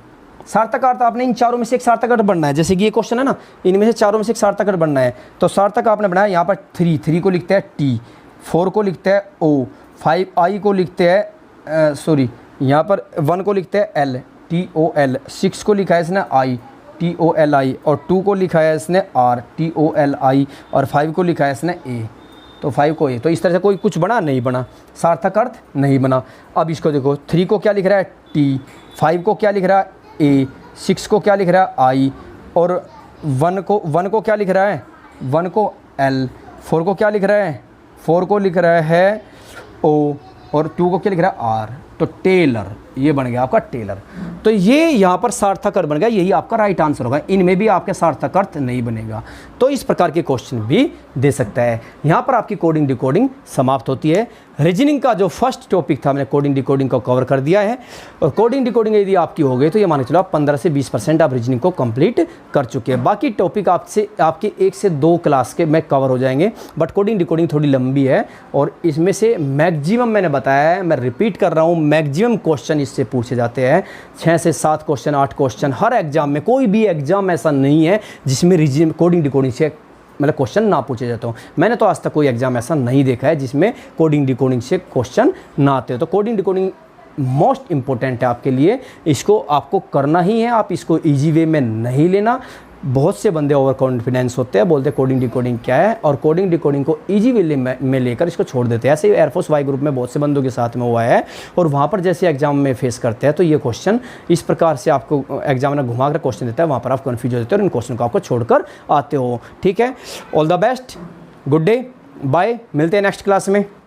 S1: सार्थक अर्थ आपने इन चारों में से एक सार्थक अर्थ बनना है, जैसे कि ये क्वेश्चन है ना, इनमें से चारों में से एक सार्थक अर्थ बनना है। तो सार्थक आपने बनाया यहाँ पर 3 को लिखते हैं T, 4 को लिखते हैं O, 5 I को लिखते हैं यहाँ पर 1 को लिखते हैं L, TOL, 6 को लिखा है इसने I, TOLI, और 2 को लिखा है इसने R, TOLI, और 5 को लिखा है इसने A, तो 5 को A। तो इस तरह से कोई कुछ बना नहीं बना, सार्थक अर्थ नहीं बना। अब इसको देखो, 3 को क्या लिख रहा है T, 5 को क्या लिख रहा है A, 6 को क्या लिख रहा है I, और 1 को क्या लिख रहा है, 1 को L, 4 को क्या लिख रहा है, 4 को लिख रहा है O, और 2 को क्या लिख रहा है R, तो टेलर, ये बन गया आपका टेलर। तो ये यहाँ पर सार्थक अर्थ बन गया, यही आपका राइट आंसर होगा। इनमें भी आपके सार्थक अर्थ नहीं बनेगा, तो इस प्रकार के क्वेश्चन भी दे सकता है। यहाँ पर आपकी कोडिंग डिकोडिंग समाप्त होती है। रीजनिंग का जो फर्स्ट टॉपिक था, मैंने कोडिंग डिकोडिंग को कवर कर दिया है, और कोडिंग डिकोडिंग यदि आपकी हो गई तो ये मान के चलो आप 15 से 20% आप रीजनिंग को कंप्लीट कर चुके हैं। बाकी टॉपिक आपके 1 से 2 क्लास के में कवर हो जाएंगे, बट कोडिंग डिकोडिंग थोड़ी लंबी है, और इसमें से मैक्सिमम मैंने बताया है, मैं रिपीट कर रहा हूँ, मैक्सिमम क्वेश्चन इससे पूछे जाते हैं। 6 से 7 क्वेश्चन, 8 क्वेश्चन हर एग्जाम में, कोई भी एग्जाम ऐसा नहीं है जिसमें रीजनिंग कोडिंग डिकोडिंग से मतलब क्वेश्चन ना पूछे जाते हो। मैंने तो आज तक कोई एग्जाम ऐसा नहीं देखा है जिसमें कोडिंग डिकोडिंग से क्वेश्चन ना आते हो। तो कोडिंग डिकोडिंग मोस्ट इंपॉर्टेंट है आपके लिए, इसको आपको करना ही है। आप इसको इजी वे में नहीं लेना। बहुत से बंदे ओवर कॉन्फिडेंस होते हैं, बोलते हैं कोडिंग डिकोडिंग क्या है, और कोडिंग डिकोडिंग को इजी वे में लेकर इसको छोड़ देते हैं। ऐसे ही एयरफोर्स वाई ग्रुप में बहुत से बंदों के साथ में हुआ है, और वहाँ पर जैसे एग्जाम में फेस करते हैं तो ये क्वेश्चन इस प्रकार से आपको एग्जामिनर घुमा कर क्वेश्चन देता है, वहाँ पर आप कन्फ्यूज हो जाते हो और इन क्वेश्चन को आपको छोड़कर आते हो। ठीक है, all the best, good day, bye, मिलते हैं नेक्स्ट क्लास में।